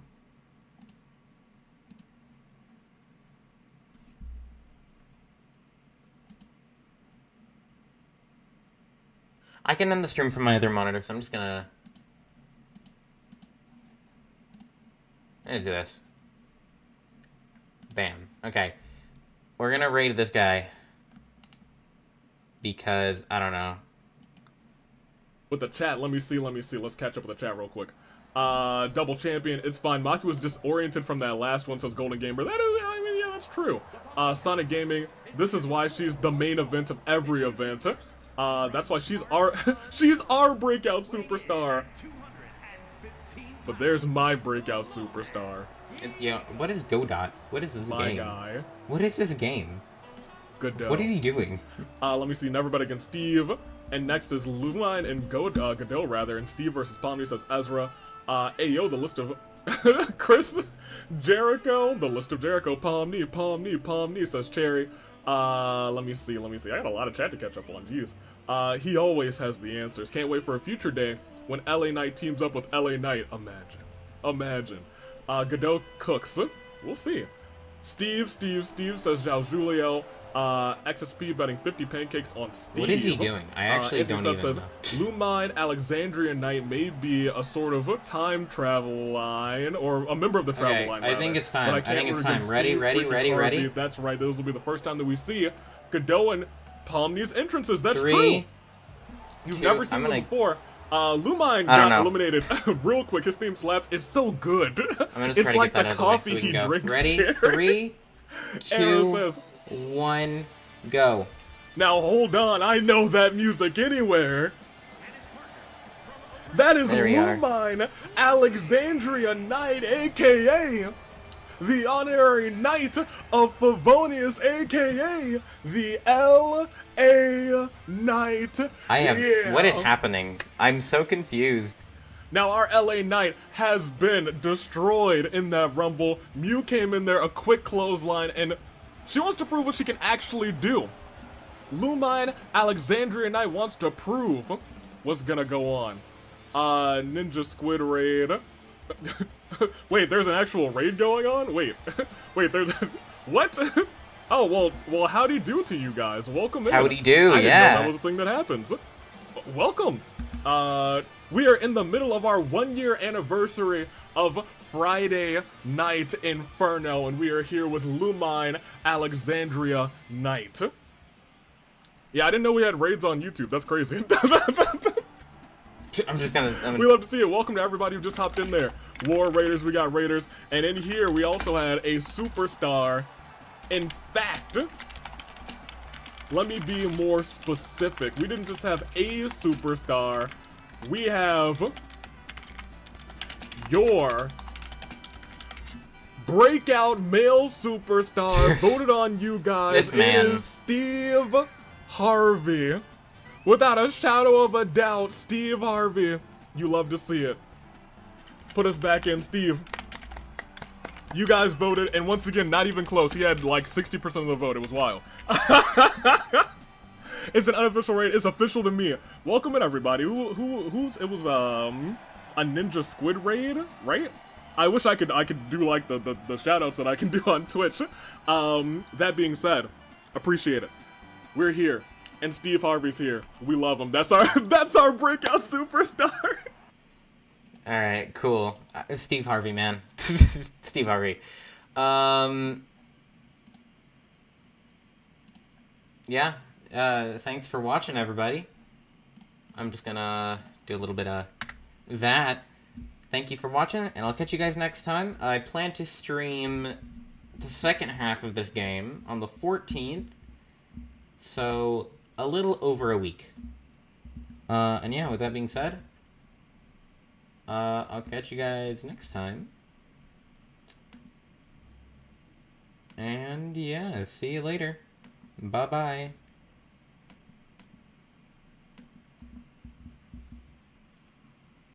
I can end the stream from my other monitor, so I'm just gonna... Let's do this. Bam. Okay. We're gonna raid this guy. Because, I don't know. With the chat, let me see. Let's catch up with the chat real quick. Double champion, it's fine. Maki was disoriented from that last one, says Golden Gamer. That is, I mean, yeah, that's true. Sonic Gaming, this is why she's the main event of every event. That's why she's our, she's our breakout superstar. But there's my breakout superstar. Yeah, what is Godot? What is this my game? Guy. What is this game? Godot. What is he doing? Let me see. Never bet against Steve. And next is Lumine and Godot rather. And Steve versus Pomni, says Ezra. Ayo, the list of Chris Jericho. The list of Jericho. Pomni, says Cherry. Let me see. I got a lot of chat to catch up on. Jeez. He always has the answers. Can't wait for a future day when LA Knight teams up with LA Knight. Imagine. Godot cooks. We'll see. Steve says Zhao Julio. XSP betting 50 pancakes on Steve. What is he doing? I actually don't even says, know. Lumine Alexandria Knight may be a sort of a time travel line, or a member of the travel line, I think it's time. I think it's time. Ready? That's right. Those will be the first time that we see Godot and Pomni's entrances. That's 3, true. You've 2, never seen them before. Lumine got eliminated real quick. His theme slaps. It's so good. It's like the coffee he drinks. Ready? 3, 2, 1, go. Now hold on, I know that music anywhere. That is Lumine Alexandria Knight, aka the honorary knight of Favonius, aka the L.A. Knight. What is happening? I'm so confused. Now our LA Knight has been destroyed in that Rumble. Mew came in there, a quick clothesline, and she wants to prove what she can actually do. Lumine Alexandria Knight wants to prove what's gonna go on. Ninja Squid Raid. Wait, there's an actual raid going on? Wait, wait, there's what? Oh, well, howdy do to you guys. Welcome in. Howdy do, I didn't yeah. know that was a thing that happens. Welcome. We are in the middle of our 1-year anniversary of Friday Night Inferno, and we are here with Lumine Alexandria Knight. Yeah, I didn't know we had raids on YouTube. That's crazy. We love to see it. Welcome to everybody who just hopped in there. War Raiders, we got Raiders. And in here, we also had a superstar. In fact, let me be more specific. We didn't just have a superstar. We have your breakout male superstar voted on you guys. This man. It is Steve Harvey. Without a shadow of a doubt, Steve Harvey. You love to see it. Put us back in, Steve. You guys voted, and once again, not even close. He had like 60% of the vote. It was wild. It's an unofficial raid. It's official to me. Welcome in, everybody. Who's? It was a Ninja Squid raid, right? I wish I could do like the shoutouts that I can do on Twitch. That being said, appreciate it. We're here, and Steve Harvey's here. We love him. That's our breakout superstar. All right, cool. Steve Harvey, man. Steve Harvey. Yeah. Thanks for watching, everybody. I'm just gonna do a little bit of that. Thank you for watching, and I'll catch you guys next time. I plan to stream the second half of this game on the 14th, so a little over a week. And yeah, with that being said, I'll catch you guys next time. And yeah, see you later. Bye-bye.